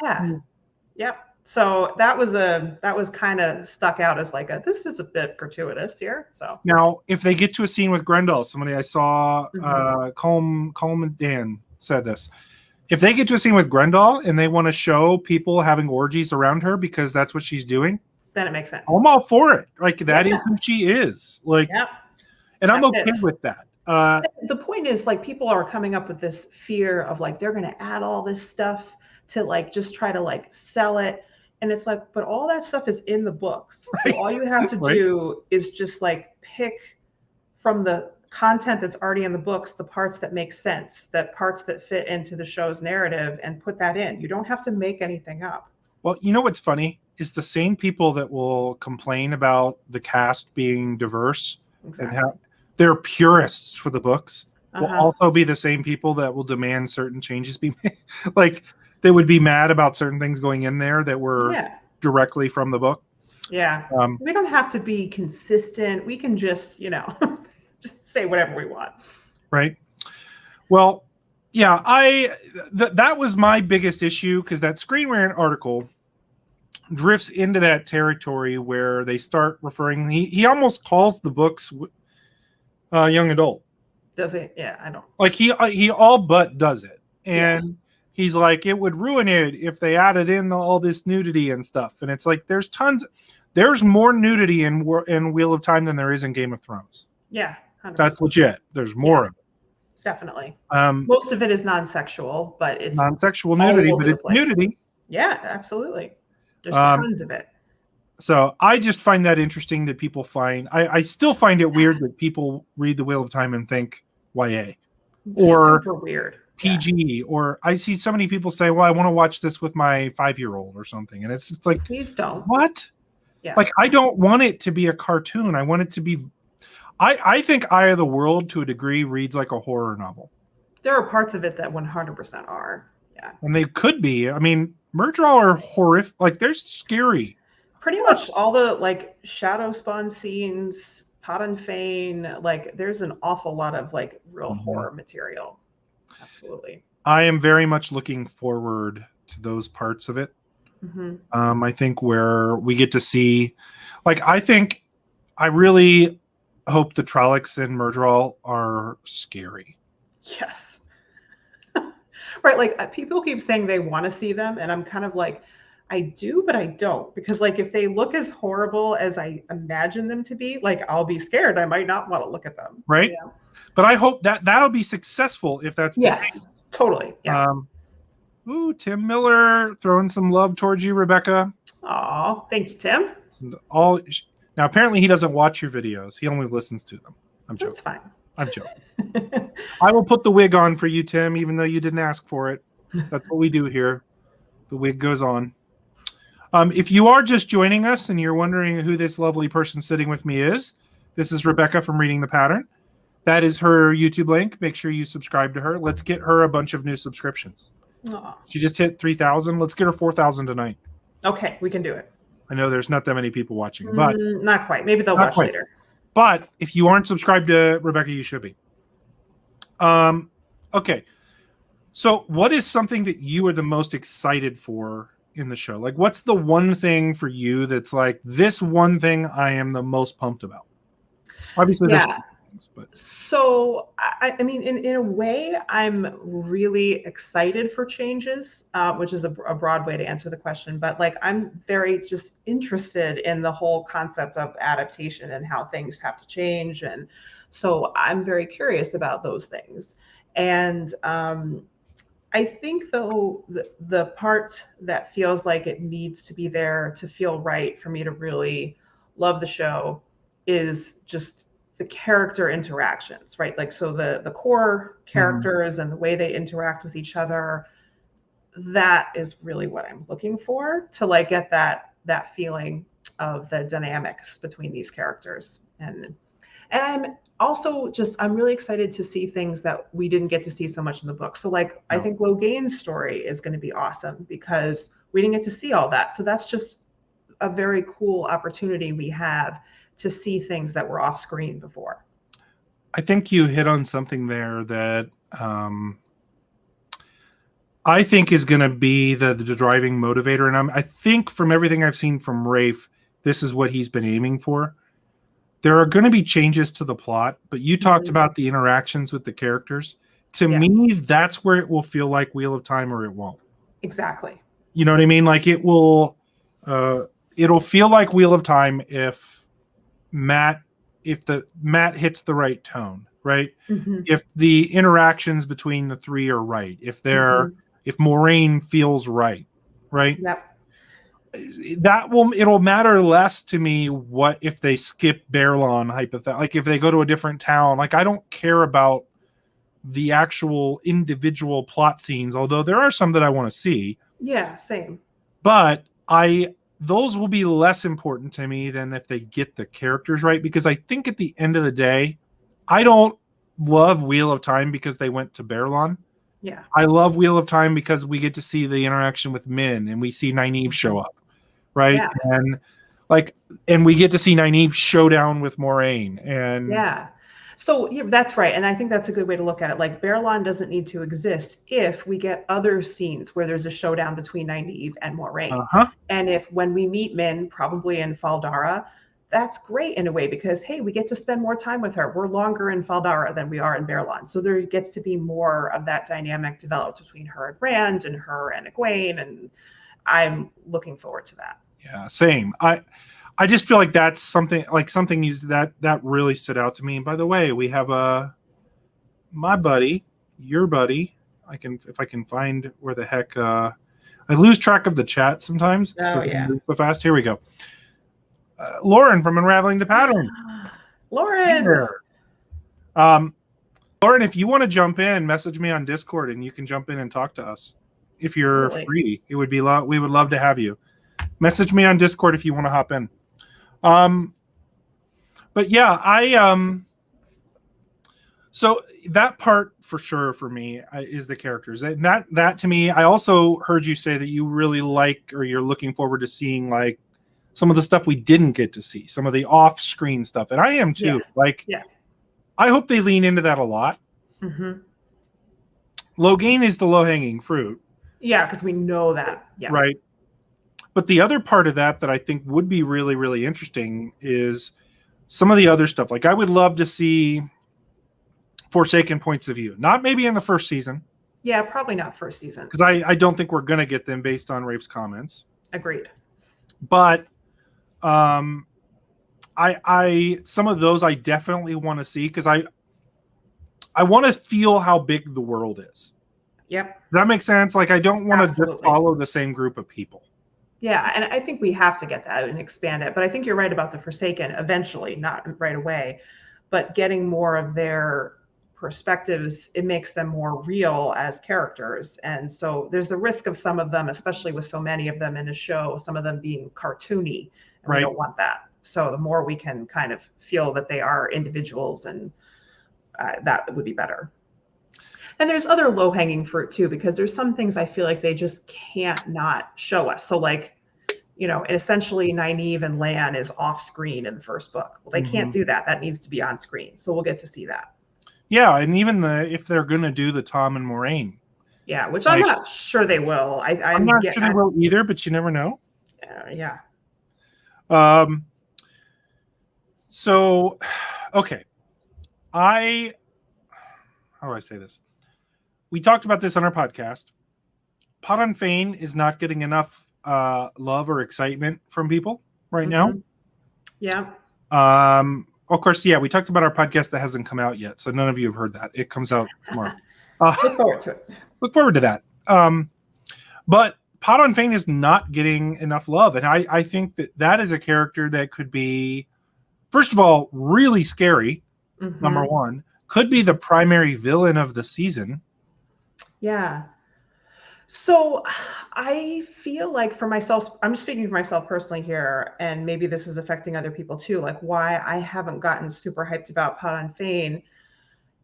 Yep. So that was kind of stuck out as like this is a bit gratuitous here. So now, if they get to a scene with Grendel, somebody I saw, Colm Dan said this. If they get to a scene with Grendel and they want to show people having orgies around her because that's what she's doing, then it makes sense. I'm all for it. Like that is who she is. Like, and I'm okay with that. The point is, like, people are coming up with this fear of like they're going to add all this stuff to like just try to like sell it, and it's like, but all that stuff is in the books. So all you have to do is just like pick from the content that's already in the books the parts that make sense, that parts that fit into the show's narrative, and put that in. You don't have to make anything up. Well, what's funny is the same people that will complain about the cast being diverse and how they're purists for the books will also be the same people that will demand certain changes be made. Like they would be mad about certain things going in there that were directly from the book. Yeah. We don't have to be consistent. We can just, just say whatever we want. Right. Well, yeah, that was my biggest issue because that Screen Rant article drifts into that territory where they start referring. He almost calls the books young adult. Does it? Yeah, I don't. Like he all but does it, and he's like, it would ruin it if they added in all this nudity and stuff. And it's like there's more nudity in Wheel of Time than there is in Game of Thrones. Yeah, 100%. That's legit. There's more of it. Definitely. Most of it is non-sexual, but it's non-sexual nudity, but it's nudity. Yeah, absolutely. There's tons of it. So I just find that interesting that people find. I still find it weird that people read the Wheel of Time and think YA or super weird PG. Or I see so many people say, "Well, I want to watch this with my 5-year-old or something," and it's just like, please don't. What? Yeah. Like I don't want it to be a cartoon. I want it to be. I think Eye of the World to a degree reads like a horror novel. There are parts of it that 100% are. Yeah. And they could be. I mean, Murdraw are horrific. Like they're scary. Pretty much all the like shadow spawn scenes, Pot and Fane, like there's an awful lot of like real horror material. Absolutely. I am very much looking forward to those parts of it. I think where we get to see, like, I really hope the Trollocs and Murdraw are scary. Yes. Right. Like people keep saying they want to see them, and I'm kind of like, I do, but I don't, because like if they look as horrible as I imagine them to be, like I'll be scared. I might not want to look at them. Right. Yeah. But I hope that'll be successful if that's the case. Totally. Yeah. Ooh, Tim Miller throwing some love towards you, Rebecca. Oh, thank you, Tim. Now apparently he doesn't watch your videos. He only listens to them. I'm joking. That's fine. I'm joking. I will put the wig on for you, Tim, even though you didn't ask for it. That's what we do here. The wig goes on. If you are just joining us and you're wondering who this lovely person sitting with me is, this is Rebecca from Reading the Pattern. That is her YouTube link. Make sure you subscribe to her. Let's get her a bunch of new subscriptions. Aww. She just hit 3,000. Let's get her 4,000 tonight. Okay, we can do it. I know there's not that many people watching, but not quite. Maybe they'll watch later. But if you aren't subscribed to Rebecca, you should be. Okay. So what is something that you are the most excited for in the show? Like, what's the one thing for you that's like this one thing I am the most pumped about? Obviously, there's things, but so I mean, in a way, I'm really excited for changes, which is a broad way to answer the question. But like, I'm very just interested in the whole concept of adaptation and how things have to change, and so I'm very curious about those things. And I think though the part that feels like it needs to be there to feel right for me to really love the show is just the character interactions, right? Like, so the core characters and the way they interact with each other, that is really what I'm looking for to like get that feeling of the dynamics between these characters. And I'm also just, I'm really excited to see things that we didn't get to see so much in the book. So like, I think Loghain's story is going to be awesome because we didn't get to see all that. So that's just a very cool opportunity we have to see things that were off screen before. I think you hit on something there that I think is going to be the driving motivator. And I think from everything I've seen from Rafe, this is what he's been aiming for. There are going to be changes to the plot, but you talked about the interactions with the characters. To me, that's where it will feel like Wheel of Time or it won't. Exactly. You know what I mean? Like it'll feel like Wheel of Time if Matt hits the right tone, right? If the interactions between the three are right, if Moraine feels right? Yep. It'll matter less to me what if they skip Baerlon hypothetically, like if they go to a different town. Like I don't care about the actual individual plot scenes, although there are some that I want to see. Yeah, same. But those will be less important to me than if they get the characters right, because I think at the end of the day, I don't love Wheel of Time because they went to Baerlon. Yeah. I love Wheel of Time because we get to see the interaction with Min and we see Nynaeve show up. Right. Yeah. And we get to see Nynaeve showdown with Moraine. And so that's right. And I think that's a good way to look at it. Like Baerlon doesn't need to exist if we get other scenes where there's a showdown between Nynaeve and Moraine. And if when we meet Min, probably in Faldara, that's great in a way because, hey, we get to spend more time with her. We're longer in Faldara than we are in Baerlon. So there gets to be more of that dynamic developed between her and Rand and her and Egwene. And I'm looking forward to that. Yeah, same. I just feel like that's something that really stood out to me. And by the way, we have my buddy, your buddy. If I can find where the heck I lose track of the chat sometimes. Oh yeah. So fast. Here we go. Lauren from Unraveling the Pattern. Lauren. Lauren, if you want to jump in, message me on Discord and you can jump in and talk to us. If you're free, it would be we would love to have you. Message me on Discord if you want to hop in. But yeah, so that part for sure for me is the characters. And that to me, I also heard you say that you really like or you're looking forward to seeing like some of the stuff we didn't get to see, some of the off-screen stuff. And I am too. I hope they lean into that a lot. Loghain is the low-hanging fruit. Yeah, because we know that. Yeah. Right. But the other part of that I think would be really, really interesting is some of the other stuff. Like I would love to see Forsaken points of view. Not maybe in the first season. Yeah, probably not first season. Because I don't think we're going to get them based on Rafe's comments. Agreed. But some of those I definitely want to see because I want to feel how big the world is. Yep. Does that make sense? Like I don't want to just follow the same group of people. Yeah, and I think we have to get that and expand it. But I think you're right about the Forsaken eventually, not right away, but getting more of their perspectives, it makes them more real as characters. And so there's a risk of some of them, especially with so many of them in a show, some of them being cartoony. And we don't want that. So the more we can kind of feel that they are individuals, and that would be better. And there's other low-hanging fruit too, because there's some things I feel like they just can't not show us. So like, you know, essentially Nynaeve and Lan is off screen in the first book. Well, they can't do that. That needs to be on screen. So we'll get to see that. Yeah, and even if they're going to do the Tom and Moraine, Yeah, which I'm Like, not sure they will. I'm not sure they will either, but you never know. Yeah. So, okay. How do I say this? We talked about this on our podcast. Pot on Fane is not getting enough love or excitement from people right now. Yeah. Of course, yeah, we talked about our podcast that hasn't come out yet, so none of you have heard that. It comes out tomorrow. Look forward to it. Look forward to that. But Pot on Fane is not getting enough love, and I think that is a character that could be, first of all, really scary. Number one, could be the primary villain of the season. Yeah. So I feel like for myself, I'm just speaking for myself personally here, and maybe this is affecting other people too, like why I haven't gotten super hyped about Pot on Fane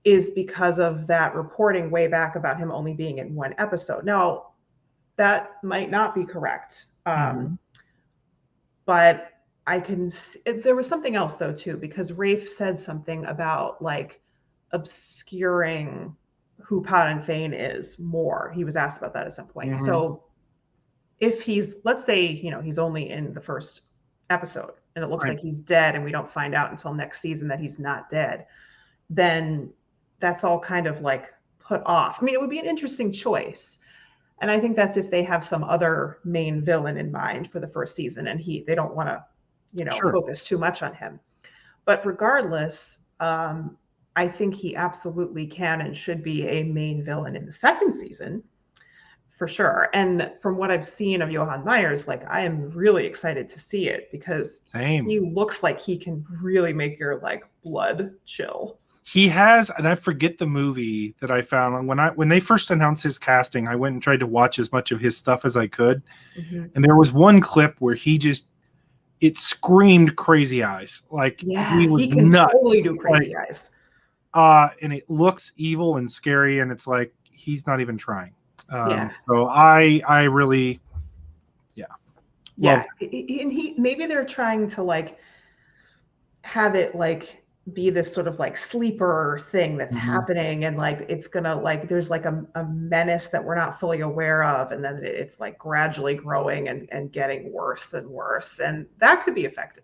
is because of that reporting way back about him only being in one episode. Now, that might not be correct. But I can, there was something else though too, because Rafe said something about like obscuring who Pot on Fane is more. He was asked about that at some point. So if he's, let's say, he's only in the first episode and it looks like he's dead and we don't find out until next season that he's not dead, then that's all kind of like put off. I mean, it would be an interesting choice. And I think that's if they have some other main villain in mind for the first season and they don't want to, focus too much on him. But regardless, I think he absolutely can and should be a main villain in the second season for sure. And from what I've seen of Johann Myers, like I am really excited to see it because he looks like he can really make your like blood chill. He has, and I forget the movie that I found when they first announced his casting. I went and tried to watch as much of his stuff as I could, and there was one clip where it screamed crazy eyes, like he can nuts. Totally do crazy eyes. And it looks evil and scary, and it's like he's not even trying. So I really, and he maybe they're trying to like have it like be this sort of like sleeper thing that's happening and like it's gonna like there's like a menace that we're not fully aware of and then it's like gradually growing and getting worse and worse, and that could be effective.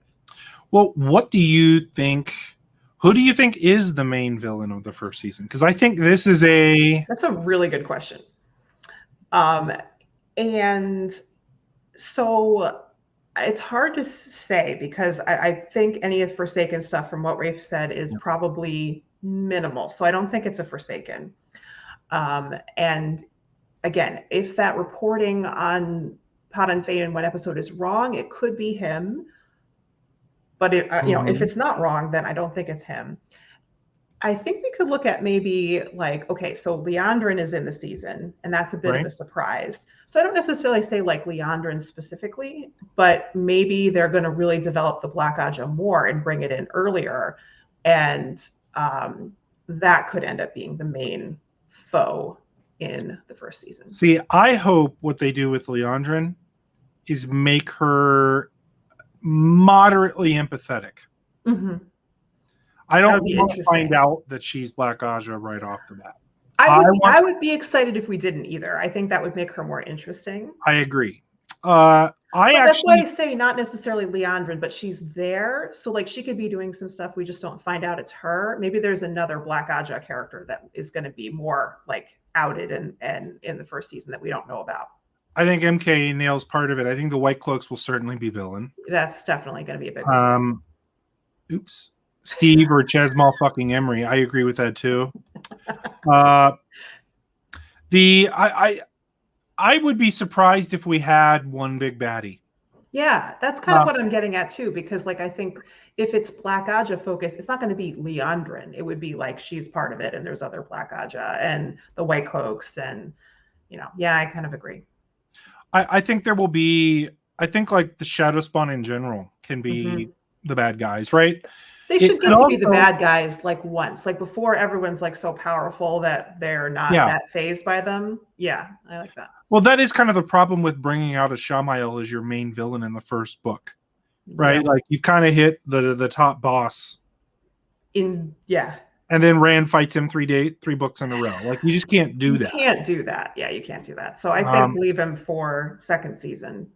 Well, what do you think? Who do you think is the main villain of the first season? Because I think that's a really good question. And so it's hard to say because I think any of Forsaken stuff from what Rafe said is probably minimal. So I don't think it's a Forsaken. And again, if that reporting on Pot on Fane in one episode is wrong, it could be him. But if it's not wrong, then I don't think it's him. I think we could look at maybe like, okay, so Liandrin is in the season, and that's a bit of a surprise. So I don't necessarily say like Liandrin specifically, but maybe they're going to really develop the Black Aja more and bring it in earlier. And that could end up being the main foe in the first season. See, I hope what they do with Liandrin is make her moderately empathetic. I don't want to find out that she's Black Aja right off the bat. I would be excited if we didn't either. I think that would make her more interesting. I agree. That's why I say not necessarily Liandrin, but she's there. So like she could be doing some stuff. We just don't find out it's her. Maybe there's another Black Aja character that is going to be more like outed and in the first season that we don't know about. I think MK nails part of it. I think the White Cloaks will certainly be villain. That's definitely going to be a big one. Oops. Steve or Chesmal fucking Emery. I agree with that too. I would be surprised if we had one big baddie. Yeah, that's kind of what I'm getting at too, because like I think if it's Black Aja focused, it's not going to be Liandrin. It would be like she's part of it, and there's other Black Aja and the White Cloaks, and I kind of agree. I think there will be. I think like the Shadow Spawn in general can be the bad guys, right? They should get to be the bad guys like once, like before everyone's like so powerful that they're not that fazed by them. Yeah, I like that. Well, that is kind of the problem with bringing out a Shamael as your main villain in the first book, right? Like you've kind of hit the top boss. Yeah. and then Rand fights him 3 books in a row. Like, you just can't do that. You can't do that. Yeah, you can't do that. So I think leave him for second season.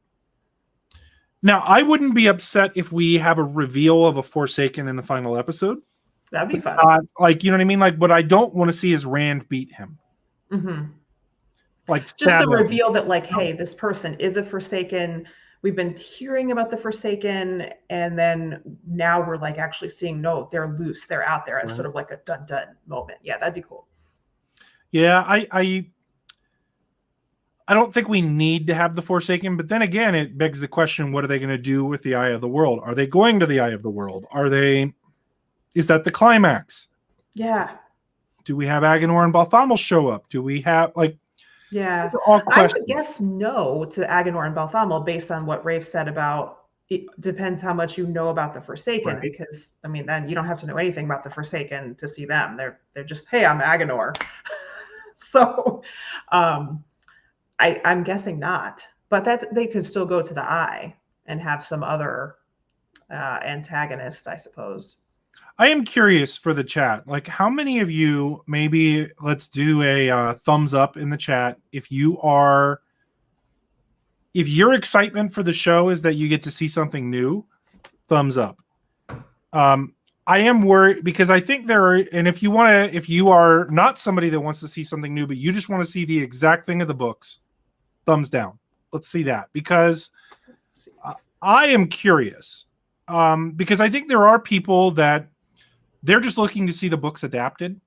Now, I wouldn't be upset if we have a reveal of a Forsaken in the final episode. That'd be fun. Like, you know what I mean? Like, what I don't want to see is Rand beat him. Mm-hmm. Like, just a reveal that, like, hey, this person is a Forsaken. We've been hearing about the Forsaken, and then now we're like actually seeing, no, they're loose, they're out there as sort of like a dun dun moment. Yeah, that'd be cool. Yeah, I don't think we need to have the Forsaken, but then again, it begs the question: what are they going to do with the Eye of the World? Are they going to the Eye of the World? Is that the climax? Yeah. Do we have Agenor and Balthamel show up? Do we have Yeah, I would guess no to Agenor and Balthamel based on what Rafe said about it depends how much you know about the Forsaken, because I mean, then you don't have to know anything about the Forsaken to see them. They're just, hey, I'm Agenor. So I'm guessing not, but that they could still go to the Eye and have some other antagonists, I suppose. I am curious for the chat. Like, how many of you, maybe let's do a thumbs up in the chat if your excitement for the show is that you get to see something new. Thumbs up. I am worried because I think and if you are not somebody that wants to see something new, but you just want to see the exact thing of the books, thumbs down. Let's see that, because I am curious. Because I think there are people that they're just looking to see the books adapted,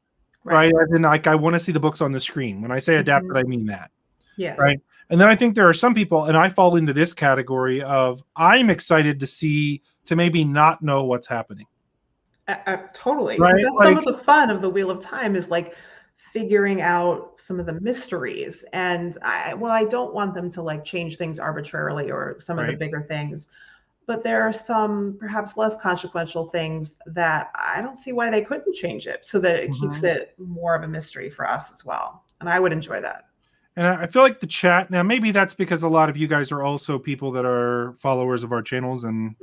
right? As in, like, I want to see the books on the screen. When I say adapted, I mean that. Yeah. Right. And then I think there are some people, and I fall into this category of I'm excited to maybe not know what's happening. Totally. Right? That's some of the fun of the Wheel of Time is like figuring out some of the mysteries. And I don't want them to like change things arbitrarily or some of the bigger things. But there are some perhaps less consequential things that I don't see why they couldn't change it so that it keeps it more of a mystery for us as well. And I would enjoy that. And I feel like the chat, now maybe that's because a lot of you guys are also people that are followers of our channels and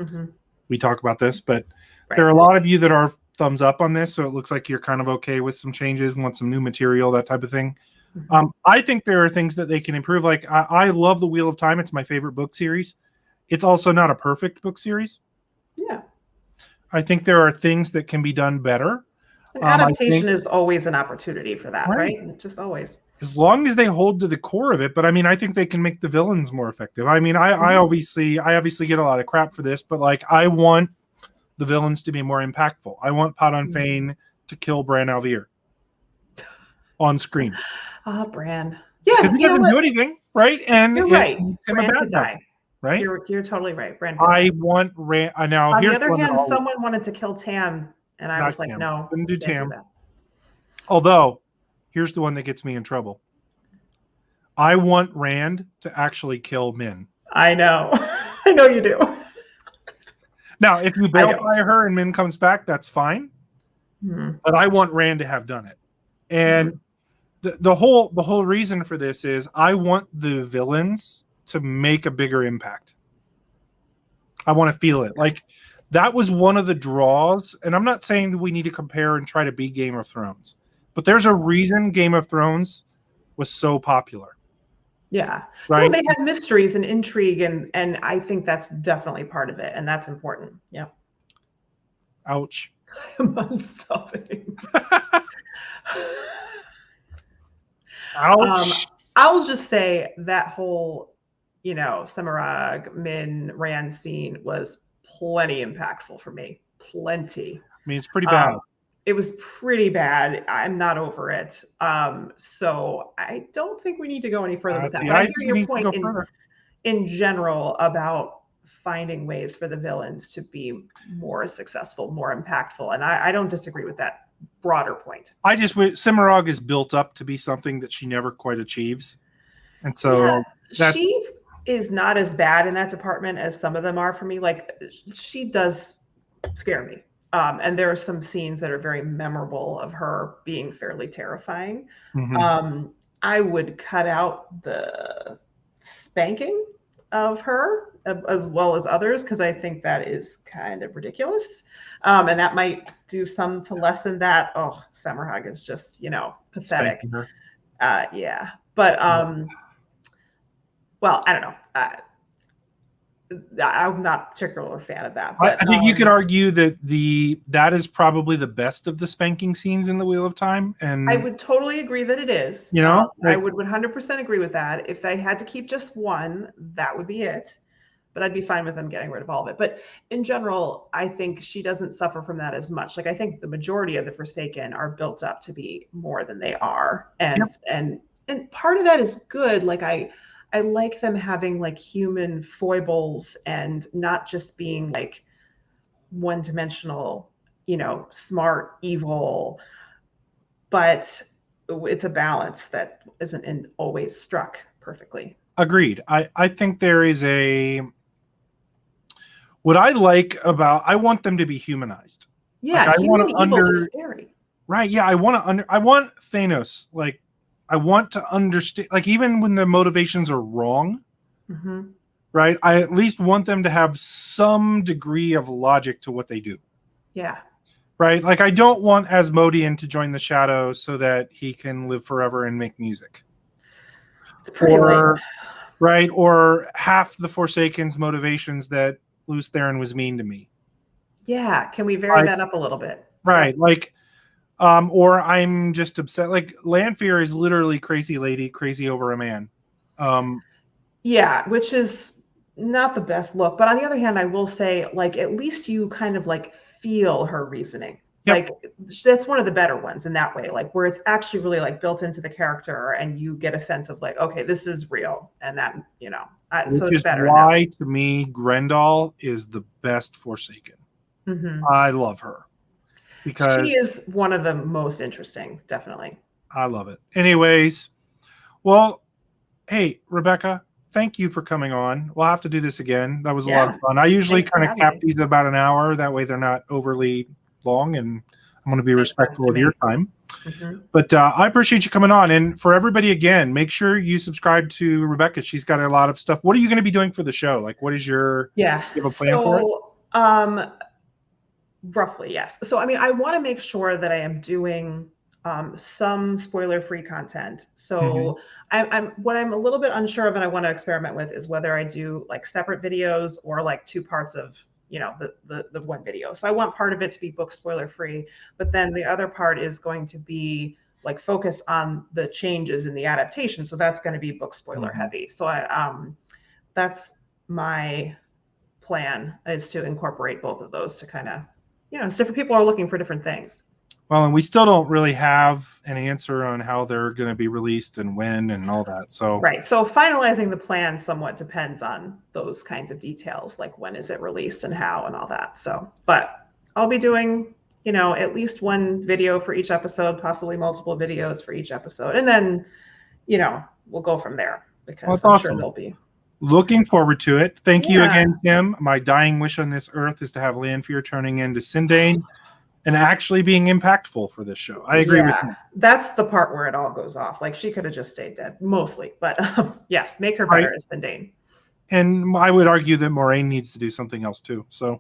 we talk about this, but there are a lot of you that are thumbs up on this. So it looks like you're kind of okay with some changes, want some new material, that type of thing. I think there are things that they can improve. Like I love the Wheel of Time. It's my favorite book series. It's also not a perfect book series. Yeah. I think there are things that can be done better. And adaptation is always an opportunity for that, right? Just always. As long as they hold to the core of it. But I mean, I think they can make the villains more effective. I mean, I obviously get a lot of crap for this, but like I want the villains to be more impactful. I want Padon Fane to kill Bran Alvear on screen. Bran. Yeah, because he doesn't do anything, right? And you're right. Bran could die. Right? You're totally right, Bran. I want Rand. Now, on the other hand, someone wanted to kill Tam, and I was like, no, couldn't do Tam. Do that. Although, here's the one that gets me in trouble. I want Rand to actually kill Min. I know. I know you do. Now, if you balefire her and Min comes back, that's fine. But I want Rand to have done it. And the whole reason for this is I want the villains to make a bigger impact. I want to feel it. Like that was one of the draws. And I'm not saying that we need to compare and try to beat Game of Thrones, but there's a reason Game of Thrones was so popular. Yeah. Right. Well, they had mysteries and intrigue, and I think that's definitely part of it. And that's important. Yeah. Ouch. I'm unstopping. Ouch. I'll just say that whole, Semirog, Min, Rand scene was plenty impactful for me. Plenty. I mean, it's pretty bad. It was pretty bad. I'm not over it. So I don't think we need to go any further with that. But I hear your point in general about finding ways for the villains to be more successful, more impactful. And I don't disagree with that broader point. Semirog is built up to be something that she never quite achieves. And so she is not as bad in that department as some of them are for me. Like she does scare me. And there are some scenes that are very memorable of her being fairly terrifying. I would cut out the spanking of her as well as others, because I think that is kind of ridiculous. And that might do some to lessen that. Oh, Summer Hug is just, pathetic. Spanking her. Yeah. But, well, I don't know. I'm not particularly a fan of that. But I think you could argue that that is probably the best of the spanking scenes in the Wheel of Time. And I would totally agree that it is. I would 100% agree with that. If they had to keep just one, that would be it. But I'd be fine with them getting rid of all of it. But in general, I think she doesn't suffer from that as much. Like, I think the majority of the Forsaken are built up to be more than they are. And part of that is good. Like, I like them having like human foibles and not just being like one-dimensional, smart, evil. But it's a balance that isn't always struck perfectly. Agreed. I think there is what I like about, I want them to be humanized. Yeah, like, human evil is scary. Right. Yeah, I want Thanos. Like, I want to understand. Like, even when the motivations are wrong, right? I at least want them to have some degree of logic to what they do. Yeah. Right. Like, I don't want Asmodean to join the Shadows so that he can live forever and make music. It's pretty lame. Right. Or half the Forsaken's motivations that Luce Theron was mean to me. Yeah. Can we vary that up a little bit? Right. Yeah. Like, or I'm just upset. Like, Lanfear is literally crazy lady, crazy over a man. Yeah, which is not the best look. But on the other hand, I will say, like, at least you kind of like feel her reasoning. Yep. Like, that's one of the better ones in that way, like where it's actually really like built into the character and you get a sense of like, okay, this is real. And that, so it's better. Why, to me, Grendel is the best Forsaken. I love her. Because she is one of the most interesting, definitely. I love it. Anyways, well, hey, Rebecca, thank you for coming on. We'll have to do this again. That was a lot of fun. I usually kind of cap these at about an hour. That way they're not overly long, and I'm going to be respectful of your time. But I appreciate you coming on. And for everybody, again, make sure you subscribe to Rebecca. She's got a lot of stuff. What are you going to be doing for the show? Like, what is your you have a plan for it? Roughly, yes. So, I mean, I want to make sure that I am doing some spoiler-free content. So what I'm a little bit unsure of and I want to experiment with is whether I do like separate videos or like two parts of, the one video. So I want part of it to be book spoiler-free, but then the other part is going to be like focus on the changes in the adaptation. So that's going to be book spoiler heavy. So that's my plan, is to incorporate both of those to kind of, different people are looking for different things. Well, and we still don't really have an answer on how they're going to be released and when and all that. So right. So finalizing the plan somewhat depends on those kinds of details, like when is it released and how and all that. So, but I'll be doing, at least one video for each episode, possibly multiple videos for each episode. And then, we'll go from there, because I'm sure there'll be. Looking forward to it. Thank you again, Kim. My dying wish on this earth is to have Lanfear turning into Sindane and actually being impactful for this show. I agree with you. That's the part where it all goes off. Like, she could have just stayed dead, mostly. But yes, make her better as Sindane. And I would argue that Moiraine needs to do something else too. So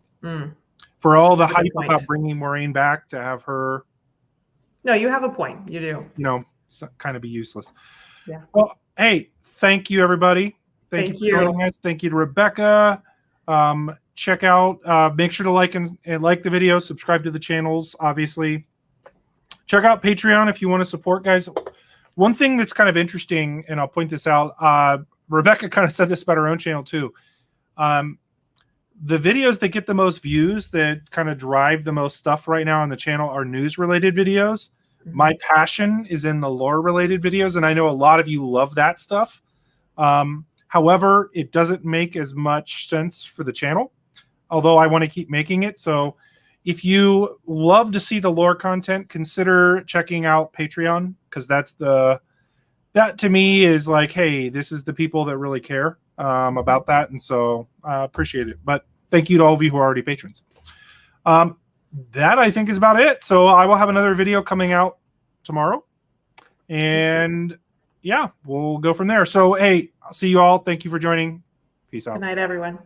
for all the hype about bringing Moiraine back, to have her... No, you have a point. You do. Kind of be useless. Yeah. Well, hey, thank you, everybody. Thank you for joining us. Thank you to Rebecca. Check out, make sure to like and like the video, subscribe to the channels, obviously. Check out Patreon if you want to support, guys. One thing that's kind of interesting, and I'll point this out, Rebecca kind of said this about her own channel too. The videos that get the most views, that kind of drive the most stuff right now on the channel, are news-related videos. My passion is in the lore-related videos, and I know a lot of you love that stuff. However, it doesn't make as much sense for the channel, although I want to keep making it. So if you love to see the lore content, consider checking out Patreon, because that to me is like, hey, this is the people that really care about that. And so I appreciate it. But thank you to all of you who are already patrons. That, I think, is about it. So I will have another video coming out tomorrow. And yeah, we'll go from there. So, hey, I'll see you all. Thank you for joining. Peace Good out. night, everyone.